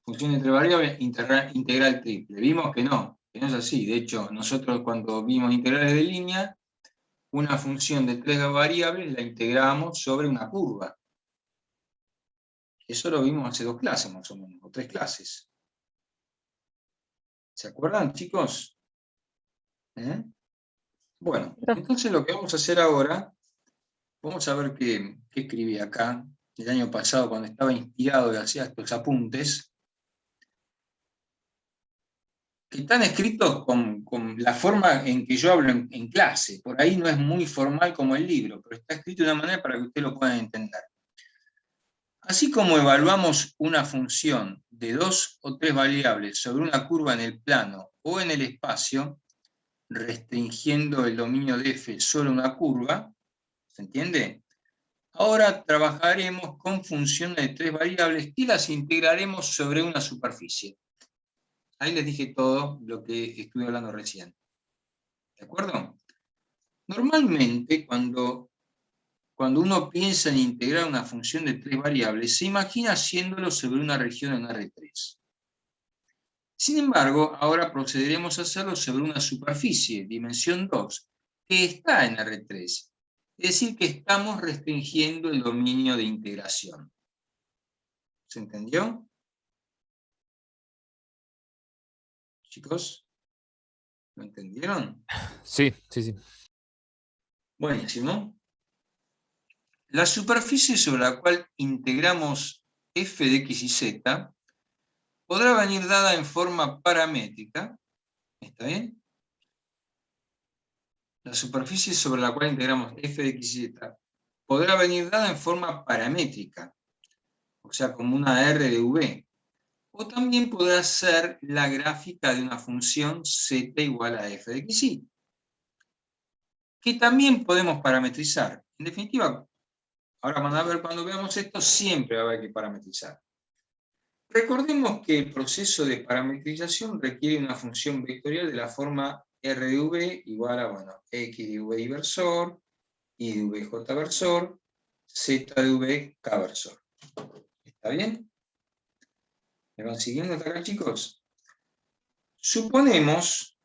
Speaker 1: función de 3 variables, integral triple. Vimos que no es así. De hecho, nosotros cuando vimos integrales de línea, una función de 3 variables la integramos sobre una curva. Eso lo vimos hace 2 clases más o menos, o 3 clases. ¿Se acuerdan, chicos? Bueno, entonces lo que vamos a hacer ahora, vamos a ver qué escribí acá el año pasado cuando estaba inspirado y hacía estos apuntes, que están escritos con la forma en que yo hablo en clase. Por ahí no es muy formal como el libro, pero está escrito de una manera para que ustedes lo puedan entender. Así como evaluamos una función de 2 o 3 variables sobre una curva en el plano o en el espacio, restringiendo el dominio de f solo a una curva, ¿se entiende? Ahora trabajaremos con funciones de 3 variables y las integraremos sobre una superficie. Ahí les dije todo lo que estuve hablando recién. ¿De acuerdo? Normalmente, cuando uno piensa en integrar una función de 3 variables, se imagina haciéndolo sobre una región en R3. Sin embargo, ahora procederemos a hacerlo sobre una superficie, dimensión 2, que está en R3. Es decir, que estamos restringiendo el dominio de integración. ¿Se entendió? Chicos, ¿lo entendieron?
Speaker 4: Sí, sí, sí.
Speaker 1: Buenísimo. La superficie sobre la cual integramos f de x y z podrá venir dada en forma paramétrica. ¿Está bien? La superficie sobre la cual integramos f de x y z podrá venir dada en forma paramétrica, o sea, como una R de V. O también podrá ser la gráfica de una función z igual a f de x, que también podemos parametrizar. En definitiva, ahora van a ver, cuando veamos esto, siempre va a haber que parametrizar. Recordemos que el proceso de parametrización requiere una función vectorial de la forma R de V igual a, bueno, X de V inversor, Y de V J versor, Z de V K versor. ¿Está bien? ¿Me van siguiendo hasta acá, chicos? Suponemos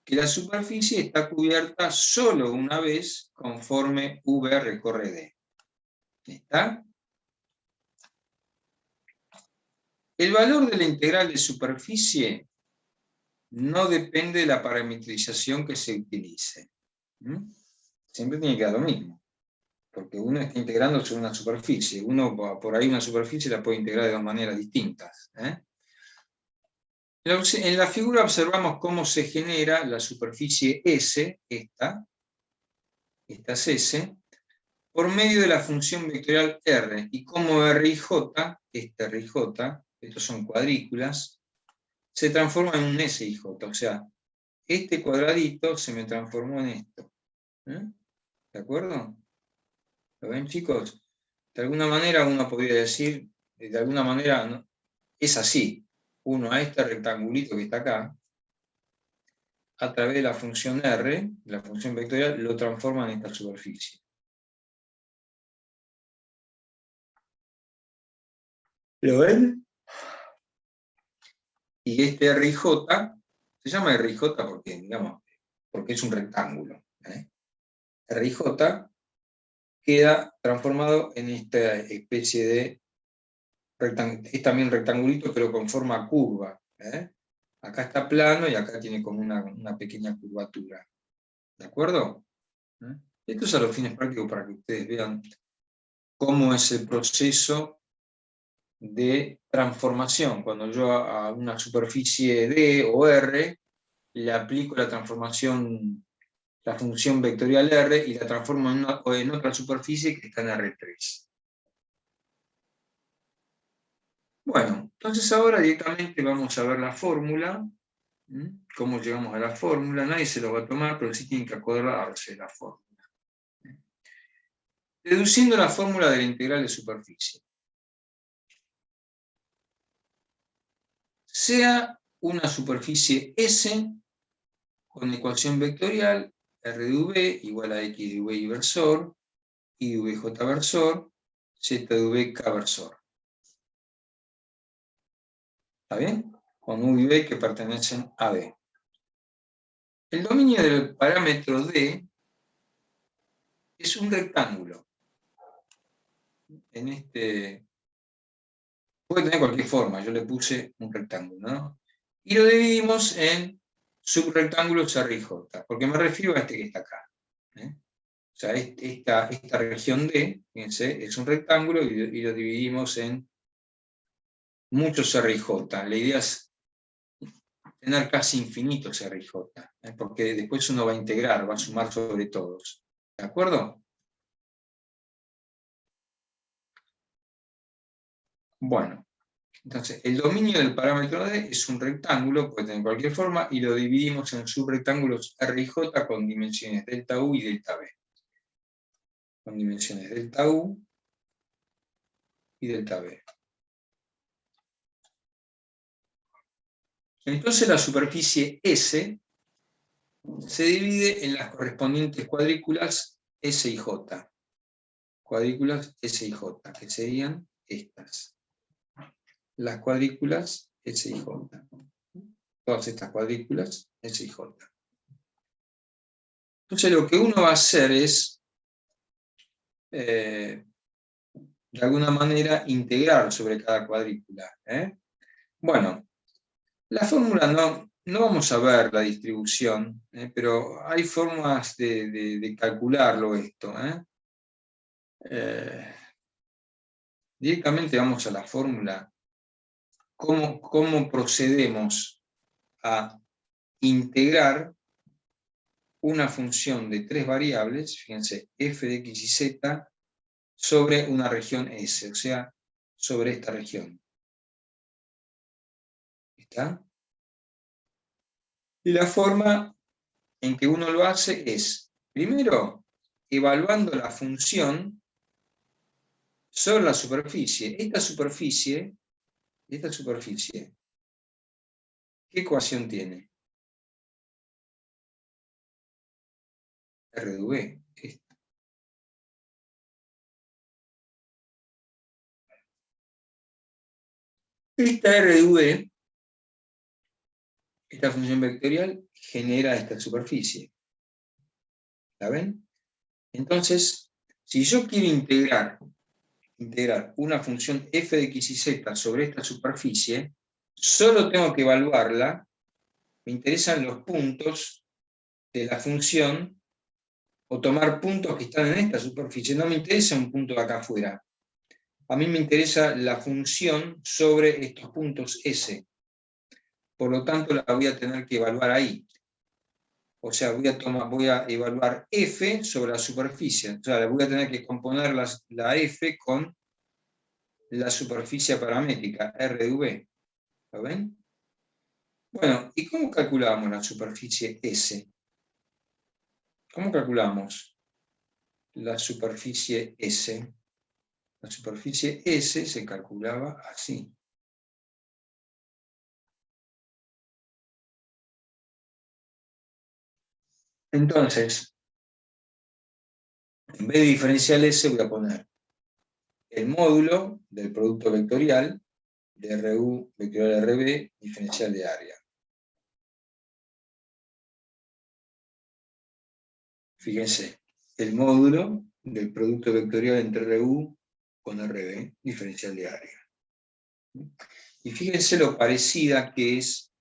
Speaker 1: que la superficie está cubierta solo una vez conforme V recorre D. ¿Está? El valor de la integral de superficie no depende de la parametrización que se utilice. Siempre tiene que dar lo mismo, porque uno está integrando sobre una superficie. Uno por ahí una superficie la puede integrar de dos maneras distintas. En la figura observamos cómo se genera la superficie S, esta es S, por medio de la función vectorial R, y cómo R y J, esta R y J, estos son cuadrículas, se transforma en un S y J, o sea, este cuadradito se me transformó en esto. ¿De acuerdo? ¿Lo ven, chicos? De alguna manera uno podría decir, de alguna manera ¿no? Es así. Uno a este rectangulito que está acá, a través de la función R, la función vectorial, lo transforma en esta superficie. ¿Lo ven? Y este R y J, se llama R y J porque, digamos, porque es un rectángulo. R y J queda transformado en esta especie de rectángulo. Es también rectangulito, pero con forma curva. Acá está plano y acá tiene como una pequeña curvatura. ¿De acuerdo? Esto es a los fines prácticos para que ustedes vean cómo es el proceso de transformación. Cuando yo a una superficie D o R le aplico la transformación, la función vectorial R y la transformo en otra superficie que está en R3. Bueno, entonces ahora directamente vamos a ver la fórmula. ¿Cómo llegamos a la fórmula? Nadie se lo va a tomar, pero sí tienen que acordarse de la fórmula. Deduciendo la fórmula de la integral de superficie. Sea una superficie S con ecuación vectorial R de V igual a X de V versor, Y de V J versor, Z de V K versor. ¿Está bien? Con U y V que pertenecen a B. El dominio del parámetro D es un rectángulo. En este puede tener cualquier forma, yo le puse un rectángulo, ¿no? Y lo dividimos en subrectángulos R y J, porque me refiero a este que está acá. O sea, esta región D, fíjense, es un rectángulo y lo dividimos en muchos R y J. La idea es tener casi infinitos R y J, porque después uno va a integrar, va a sumar sobre todos. ¿De acuerdo? Bueno, entonces el dominio del parámetro D es un rectángulo, puede tener cualquier forma, y lo dividimos en subrectángulos R y J con dimensiones delta U y delta B. Con dimensiones delta U y delta B. Entonces la superficie S se divide en las correspondientes cuadrículas S y J. Cuadrículas S y J, que serían estas. Las cuadrículas S y J. todas estas cuadrículas, S y J. Entonces lo que uno va a hacer es, de alguna manera, integrar sobre cada cuadrícula. Bueno, la fórmula no vamos a ver la distribución, pero hay formas de calcularlo esto. Directamente vamos a la fórmula. ¿Cómo procedemos a integrar una función de 3 variables, fíjense, f de x y z, sobre una región S, o sea, sobre esta región? ¿Está? Y la forma en que uno lo hace es, primero, evaluando la función sobre la superficie. Esta superficie, ¿qué ecuación tiene? R de V. Esta R de V, esta función vectorial, genera esta superficie. ¿La ven? Entonces, si yo quiero integrar una función f de x y z sobre esta superficie, solo tengo que evaluarla. Me interesan los puntos de la función, o tomar puntos que están en esta superficie. No me interesa un punto de acá afuera. A mí me interesa la función sobre estos puntos S. Por lo tanto, la voy a tener que evaluar ahí. O sea, voy a evaluar f sobre la superficie. O sea, voy a tener que componer la f con la superficie paramétrica, R de V. ¿Lo ven? Bueno, ¿y cómo calculamos la superficie S? ¿Cómo calculamos la superficie S? La superficie S se calculaba así. Entonces, en vez de diferencial S voy a poner el módulo del producto vectorial de RU vectorial RB diferencial de área. Fíjense, el módulo del producto vectorial entre RU con RB diferencial de área. Y fíjense lo parecida que es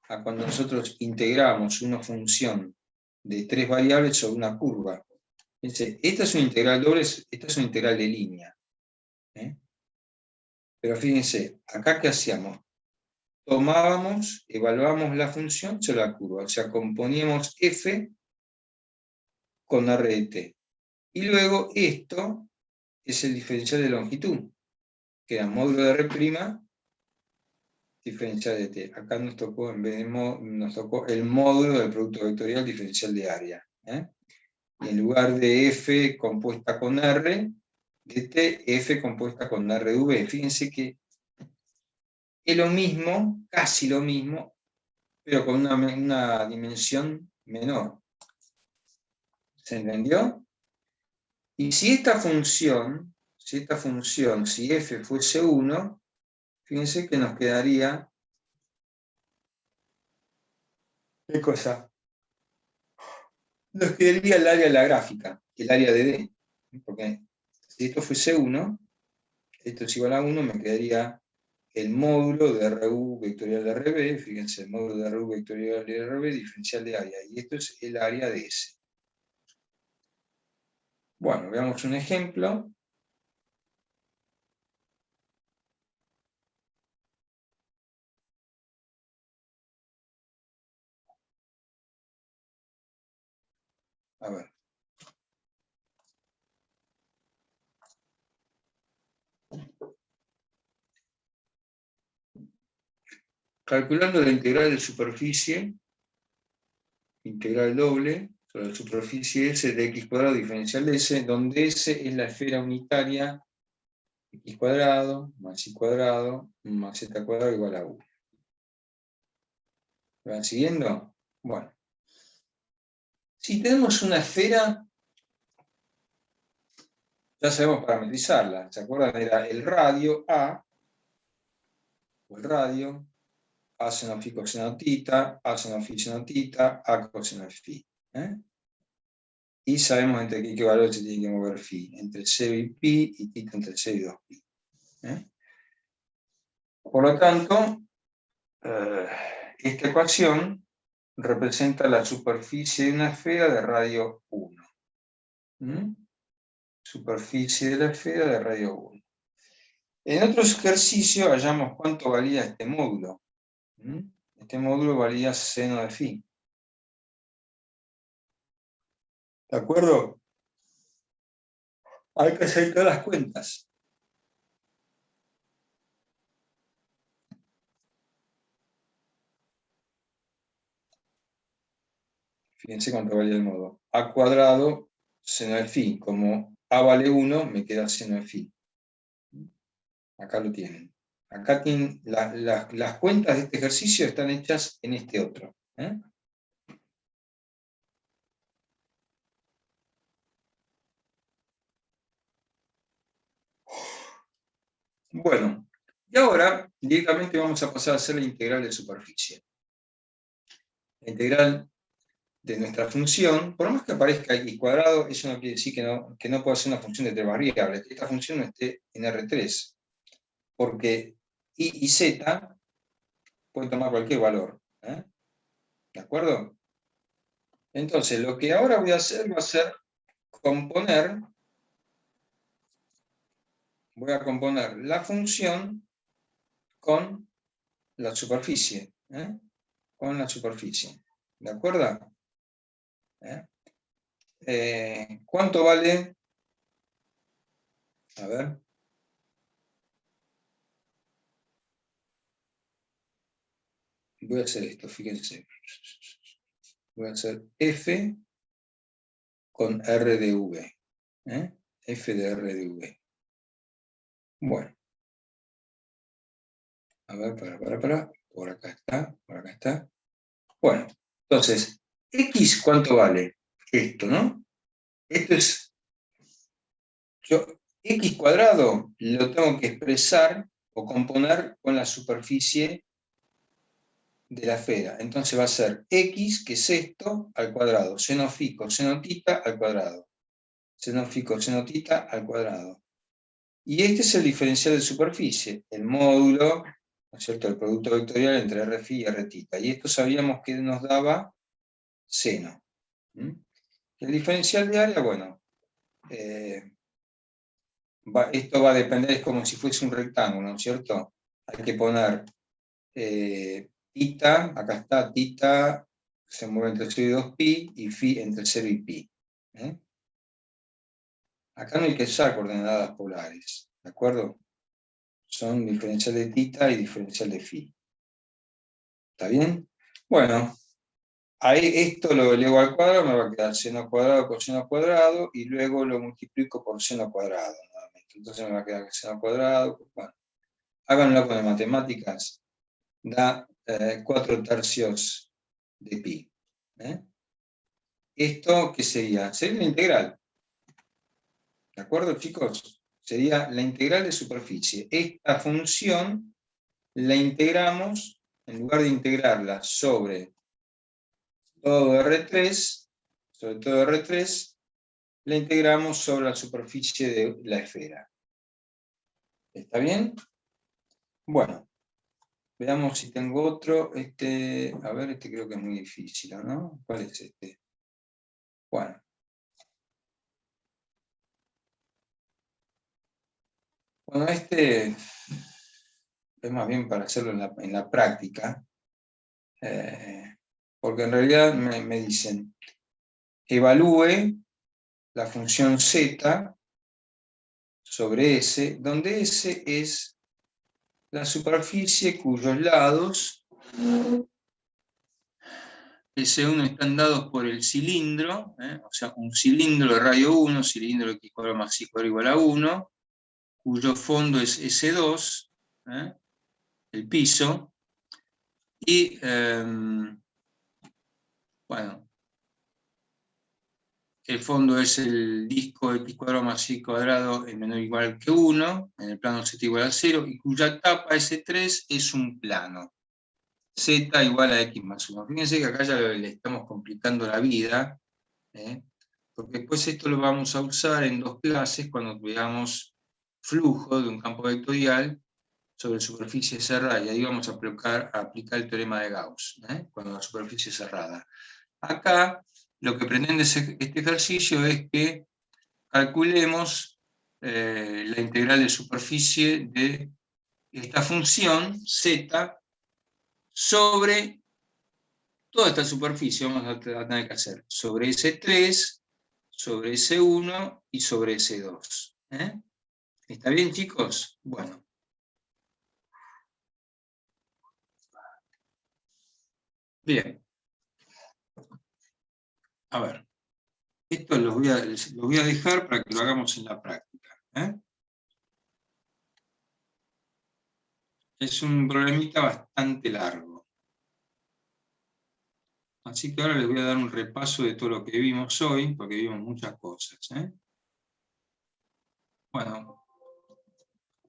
Speaker 1: a cuando nosotros integramos una función de 3 variables sobre una curva. Fíjense, esta es una integral doble, esta es una integral de línea. Pero fíjense, acá ¿qué hacíamos? Evaluábamos la función sobre la curva, o sea, componíamos f con r de t. Y luego esto es el diferencial de longitud, que era módulo de r', diferencial de t. Acá nos tocó, en vez de nos tocó el módulo del producto vectorial diferencial de área. Y en lugar de f compuesta con r de t, f compuesta con r de v. Fíjense que es lo mismo, casi lo mismo, pero con una dimensión menor. ¿Se entendió? Y si esta función, si f fuese 1, fíjense que nos quedaría, ¿qué cosa? Nos quedaría el área de la gráfica, el área de D. Porque si esto fuese 1, esto es igual a 1, me quedaría el módulo de RU vectorial de RB, fíjense, el módulo de RU vectorial de RB, diferencial de área, y esto es el área de S. Bueno, veamos un ejemplo. A ver. Calculando la integral de superficie, integral doble, sobre la superficie S de x cuadrado diferencial de S, donde S es la esfera unitaria x cuadrado más y cuadrado más z cuadrado igual a 1. ¿Me van siguiendo? Bueno. Si tenemos una esfera, ya sabemos parametrizarla. ¿Se acuerdan? Era el radio A, o el radio A seno phi coseno tita, A seno phi seno tita, A coseno phi. Y sabemos entre qué valor se tiene que mover phi, entre 0 y pi, y tita entre 0 y 2pi. Por lo tanto, esta ecuación representa la superficie de una esfera de radio 1. Superficie de la esfera de radio 1. En otros ejercicios hallamos cuánto valía este módulo. Este módulo valía seno de phi. ¿De acuerdo? Hay que hacer todas las cuentas. Fíjense cuánto valía el módulo. A cuadrado seno de phi. Como A vale 1, me queda seno de phi. Acá lo tienen. Acá tienen las cuentas de este ejercicio están hechas en este otro. Bueno, y ahora directamente vamos a pasar a hacer la integral de superficie. La integral de nuestra función, por más que aparezca x cuadrado, eso no quiere decir que no pueda ser una función de tres variables, que esta función no esté en R3, porque y y z pueden tomar cualquier valor. ¿De acuerdo? Entonces, lo que ahora voy a hacer va a ser voy a componer la función con la superficie. Con la superficie. ¿De acuerdo? ¿Cuánto vale? A ver. Voy a hacer esto, fíjense. Voy a hacer f con r de v. F de r de v. Bueno. A ver, para. Por acá está, por acá está. Bueno, entonces, x, ¿cuánto vale? Esto, ¿no? Esto es... x cuadrado lo tengo que expresar o componer con la superficie de la esfera. Entonces va a ser x, que es esto, al cuadrado. Seno phi coseno tita al cuadrado. Seno phi coseno tita al cuadrado. Y este es el diferencial de superficie, el módulo, ¿no es cierto?, el producto vectorial entre r phi y r tita. Y esto sabíamos que nos daba seno. El diferencial de área, bueno, esto va a depender, es como si fuese un rectángulo, ¿no es cierto? Hay que poner tita, acá está, tita se mueve entre 0 y 2pi, y phi entre 0 y pi. Acá no hay que usar coordenadas polares, ¿de acuerdo? Son diferencial de tita y diferencial de phi. ¿Está bien? Bueno, ahí esto lo elevo al cuadrado, me va a quedar seno cuadrado coseno cuadrado, y luego lo multiplico por seno cuadrado nuevamente. Entonces me va a quedar seno cuadrado. Bueno, háganlo con las matemáticas. Da 4/3 de pi. ¿Esto qué sería? Sería una integral. ¿De acuerdo, chicos? Sería la integral de superficie. Esta función la integramos, en lugar de integrarla sobre todo R3, la integramos sobre la superficie de la esfera. ¿Está bien? Bueno, veamos si tengo otro. A ver, este creo que es muy difícil, ¿no? ¿Cuál es este? Bueno. Bueno, este es más bien para hacerlo en la práctica, porque en realidad me dicen, evalúe la función z sobre S, donde S es la superficie cuyos lados S1 están dados por el cilindro, o sea, un cilindro de radio 1, cilindro x cuadrado más y cuadrado igual a 1, cuyo fondo es S2, el piso, y, bueno, el fondo es el disco x cuadrado más y cuadrado es menor o igual que 1, en el plano z igual a 0, y cuya capa S3 es un plano. z igual a x más 1. Fíjense que acá ya le estamos complicando la vida, porque después esto lo vamos a usar en 2 clases cuando veamos flujo de un campo vectorial sobre superficie cerrada, y ahí vamos a aplicar el teorema de Gauss, cuando la superficie es cerrada. Acá lo que pretende este ejercicio es que calculemos la integral de superficie de esta función z sobre toda esta superficie. Vamos a tener que hacer sobre S3, sobre S1 y sobre S2. ¿Está bien, chicos? Bueno. Bien. A ver. Esto lo voy a dejar para que lo hagamos en la práctica. Es un problemita bastante largo. Así que ahora les voy a dar un repaso de todo lo que vimos hoy, porque vimos muchas cosas. Bueno,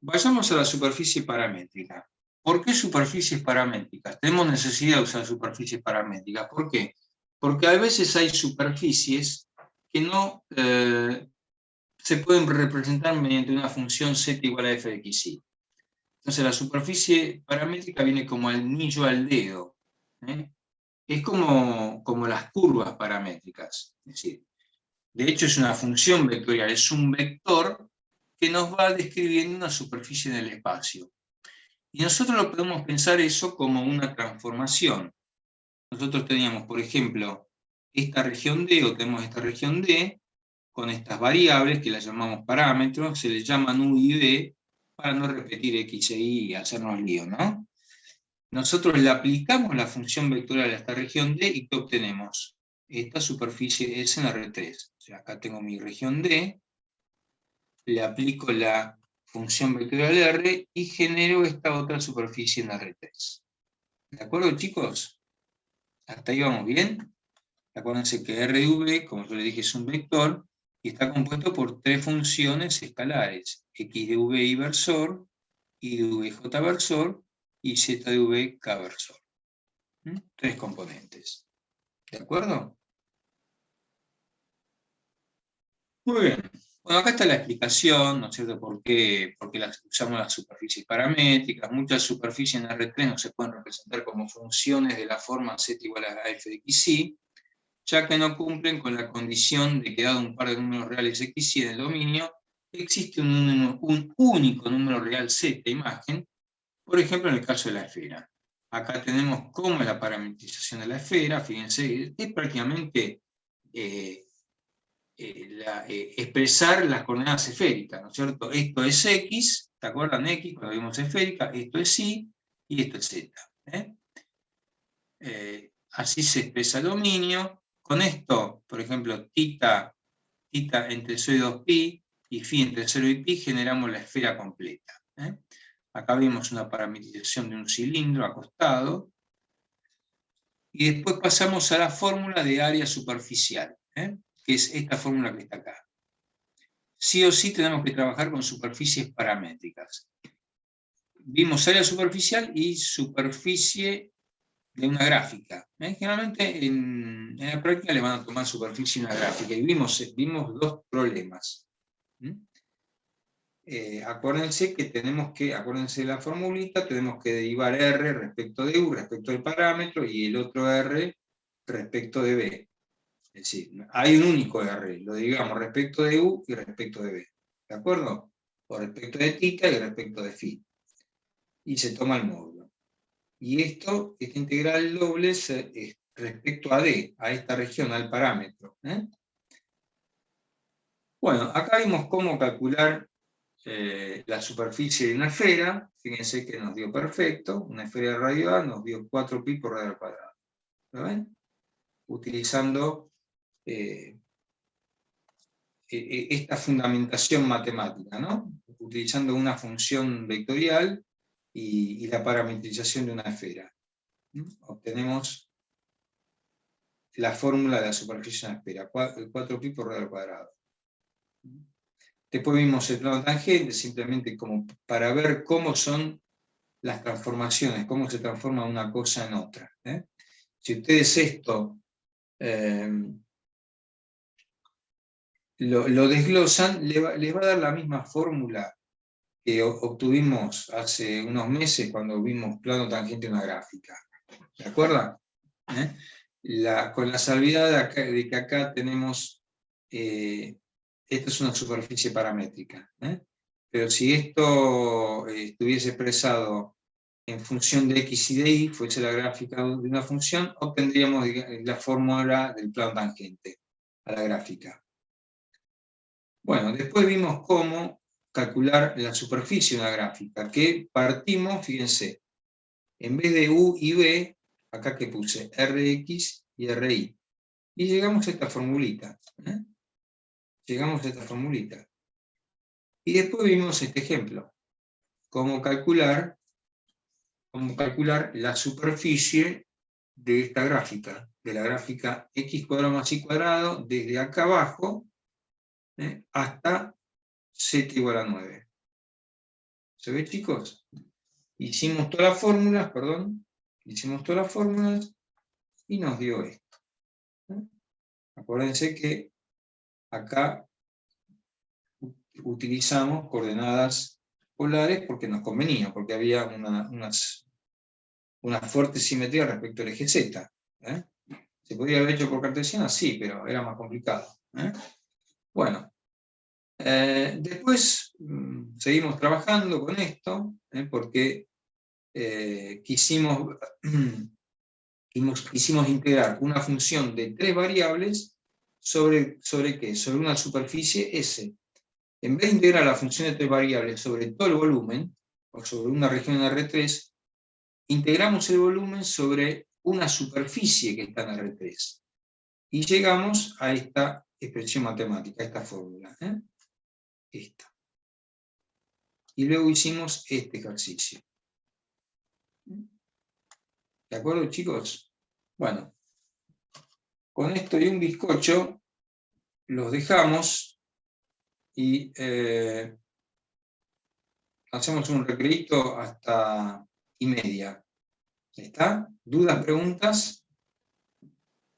Speaker 1: vayamos a la superficie paramétrica. ¿Por qué superficies paramétricas? Tenemos necesidad de usar superficies paramétricas. ¿Por qué? Porque a veces hay superficies que no se pueden representar mediante una función z igual a f de xy. Entonces la superficie paramétrica viene como anillo al dedo. Es como las curvas paramétricas. Es decir, de hecho es una función vectorial, es un vector que nos va describiendo una superficie en el espacio. Y nosotros lo podemos pensar eso como una transformación. Nosotros teníamos, por ejemplo, esta región D, o tenemos esta región D, con estas variables que las llamamos parámetros, se les llaman U y V, para no repetir X e Y y hacernos lío, ¿no? Nosotros le aplicamos la función vectorial a esta región D y ¿qué obtenemos? Esta superficie S en R3. O sea, acá tengo mi región D, le aplico la función vectorial R y genero esta otra superficie en R3. ¿De acuerdo, chicos? ¿Hasta ahí vamos bien? Acuérdense que R de V, como yo les dije, es un vector y está compuesto por 3 funciones escalares: x de v y versor, y de v j versor, y z de v k versor. 3 componentes. ¿De acuerdo? Muy bien. Bueno, acá está la explicación, ¿no es cierto?, por qué usamos las superficies paramétricas. Muchas superficies en R3 no se pueden representar como funciones de la forma z igual a f de xy, ya que no cumplen con la condición de que dado un par de números reales x y en el dominio, existe un único número real z imagen, por ejemplo en el caso de la esfera. Acá tenemos cómo es la parametrización de la esfera. Fíjense, es prácticamente expresar las coordenadas esféricas, ¿no es cierto? Esto es x, ¿te acuerdan? X, cuando vimos esférica, esto es y, y esto es z. Así se expresa el dominio. Con esto, por ejemplo, tita entre 0 y 2pi, y phi entre 0 y pi, generamos la esfera completa. Acá vimos una parametrización de un cilindro acostado, y después pasamos a la fórmula de área superficial, que es esta fórmula que está acá. Sí o sí tenemos que trabajar con superficies paramétricas. Vimos área superficial y superficie de una gráfica. Generalmente en la práctica le van a tomar superficie de una gráfica, y vimos 2 problemas. Acuérdense de la formulita, tenemos que derivar R respecto de U, respecto del parámetro, y el otro R respecto de B. Es decir, hay un único R, lo derivamos respecto de U y respecto de B. ¿De acuerdo? O respecto de tita y respecto de phi. Y se toma el módulo. Y esta integral doble es respecto a D, a esta región, al parámetro. Bueno, acá vimos cómo calcular la superficie de una esfera. Fíjense que nos dio perfecto. Una esfera de radio A nos dio 4pi por radio al cuadrado. ¿Lo ven? Utilizando esta fundamentación matemática, ¿no? Utilizando una función vectorial y la parametrización de una esfera. Obtenemos la fórmula de la superficie de una esfera, 4pi por radio al cuadrado. Después vimos el plano tangente, simplemente como para ver cómo son las transformaciones, cómo se transforma una cosa en otra. Si ustedes esto lo desglosan, les va a dar la misma fórmula que obtuvimos hace unos meses cuando vimos plano tangente en una gráfica. ¿De acuerdo? Con la salvedad de que acá tenemos, esto es una superficie paramétrica. Pero si esto estuviese expresado en función de x y de y, fuese la gráfica de una función, obtendríamos la fórmula del plano tangente a la gráfica. Bueno, después vimos cómo calcular la superficie de una gráfica, que partimos, fíjense, en vez de u y b, acá que puse Rx y Ri, y llegamos a esta formulita. Llegamos a esta formulita. Y después vimos este ejemplo, cómo calcular la superficie de esta gráfica, de la gráfica x cuadrado más y cuadrado, desde acá abajo hasta z igual a 9. ¿Se ve, chicos? Hicimos todas las fórmulas, y nos dio esto. Acuérdense que acá utilizamos coordenadas polares porque nos convenía, porque había una fuerte simetría respecto al eje Z. ¿Se podría haber hecho por cartesiana? Sí, pero era más complicado. Bueno, después seguimos trabajando con esto, porque quisimos integrar una función de 3 variables sobre ¿qué? Sobre una superficie S. En vez de integrar la función de 3 variables sobre todo el volumen, o sobre una región en R3, integramos el volumen sobre una superficie que está en R3. Y llegamos a esta expresión matemática, a esta fórmula. Esta. Y luego hicimos este ejercicio. ¿De acuerdo, chicos? Bueno, con esto y un bizcocho los dejamos y hacemos un recreíto hasta y media. ¿Está? ¿Dudas, preguntas?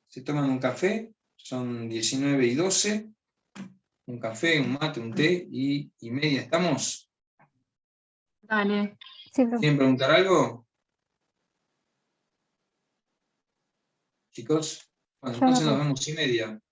Speaker 1: ¿Se toman un café? Son 19 y 12. Un café, un mate, un té y media. ¿Estamos?
Speaker 4: Dale.
Speaker 5: Sí, profe.
Speaker 1: ¿Quieren preguntar algo? Chicos, bueno,
Speaker 5: Yo no,
Speaker 1: entonces nos
Speaker 5: profe.
Speaker 1: vemos y media.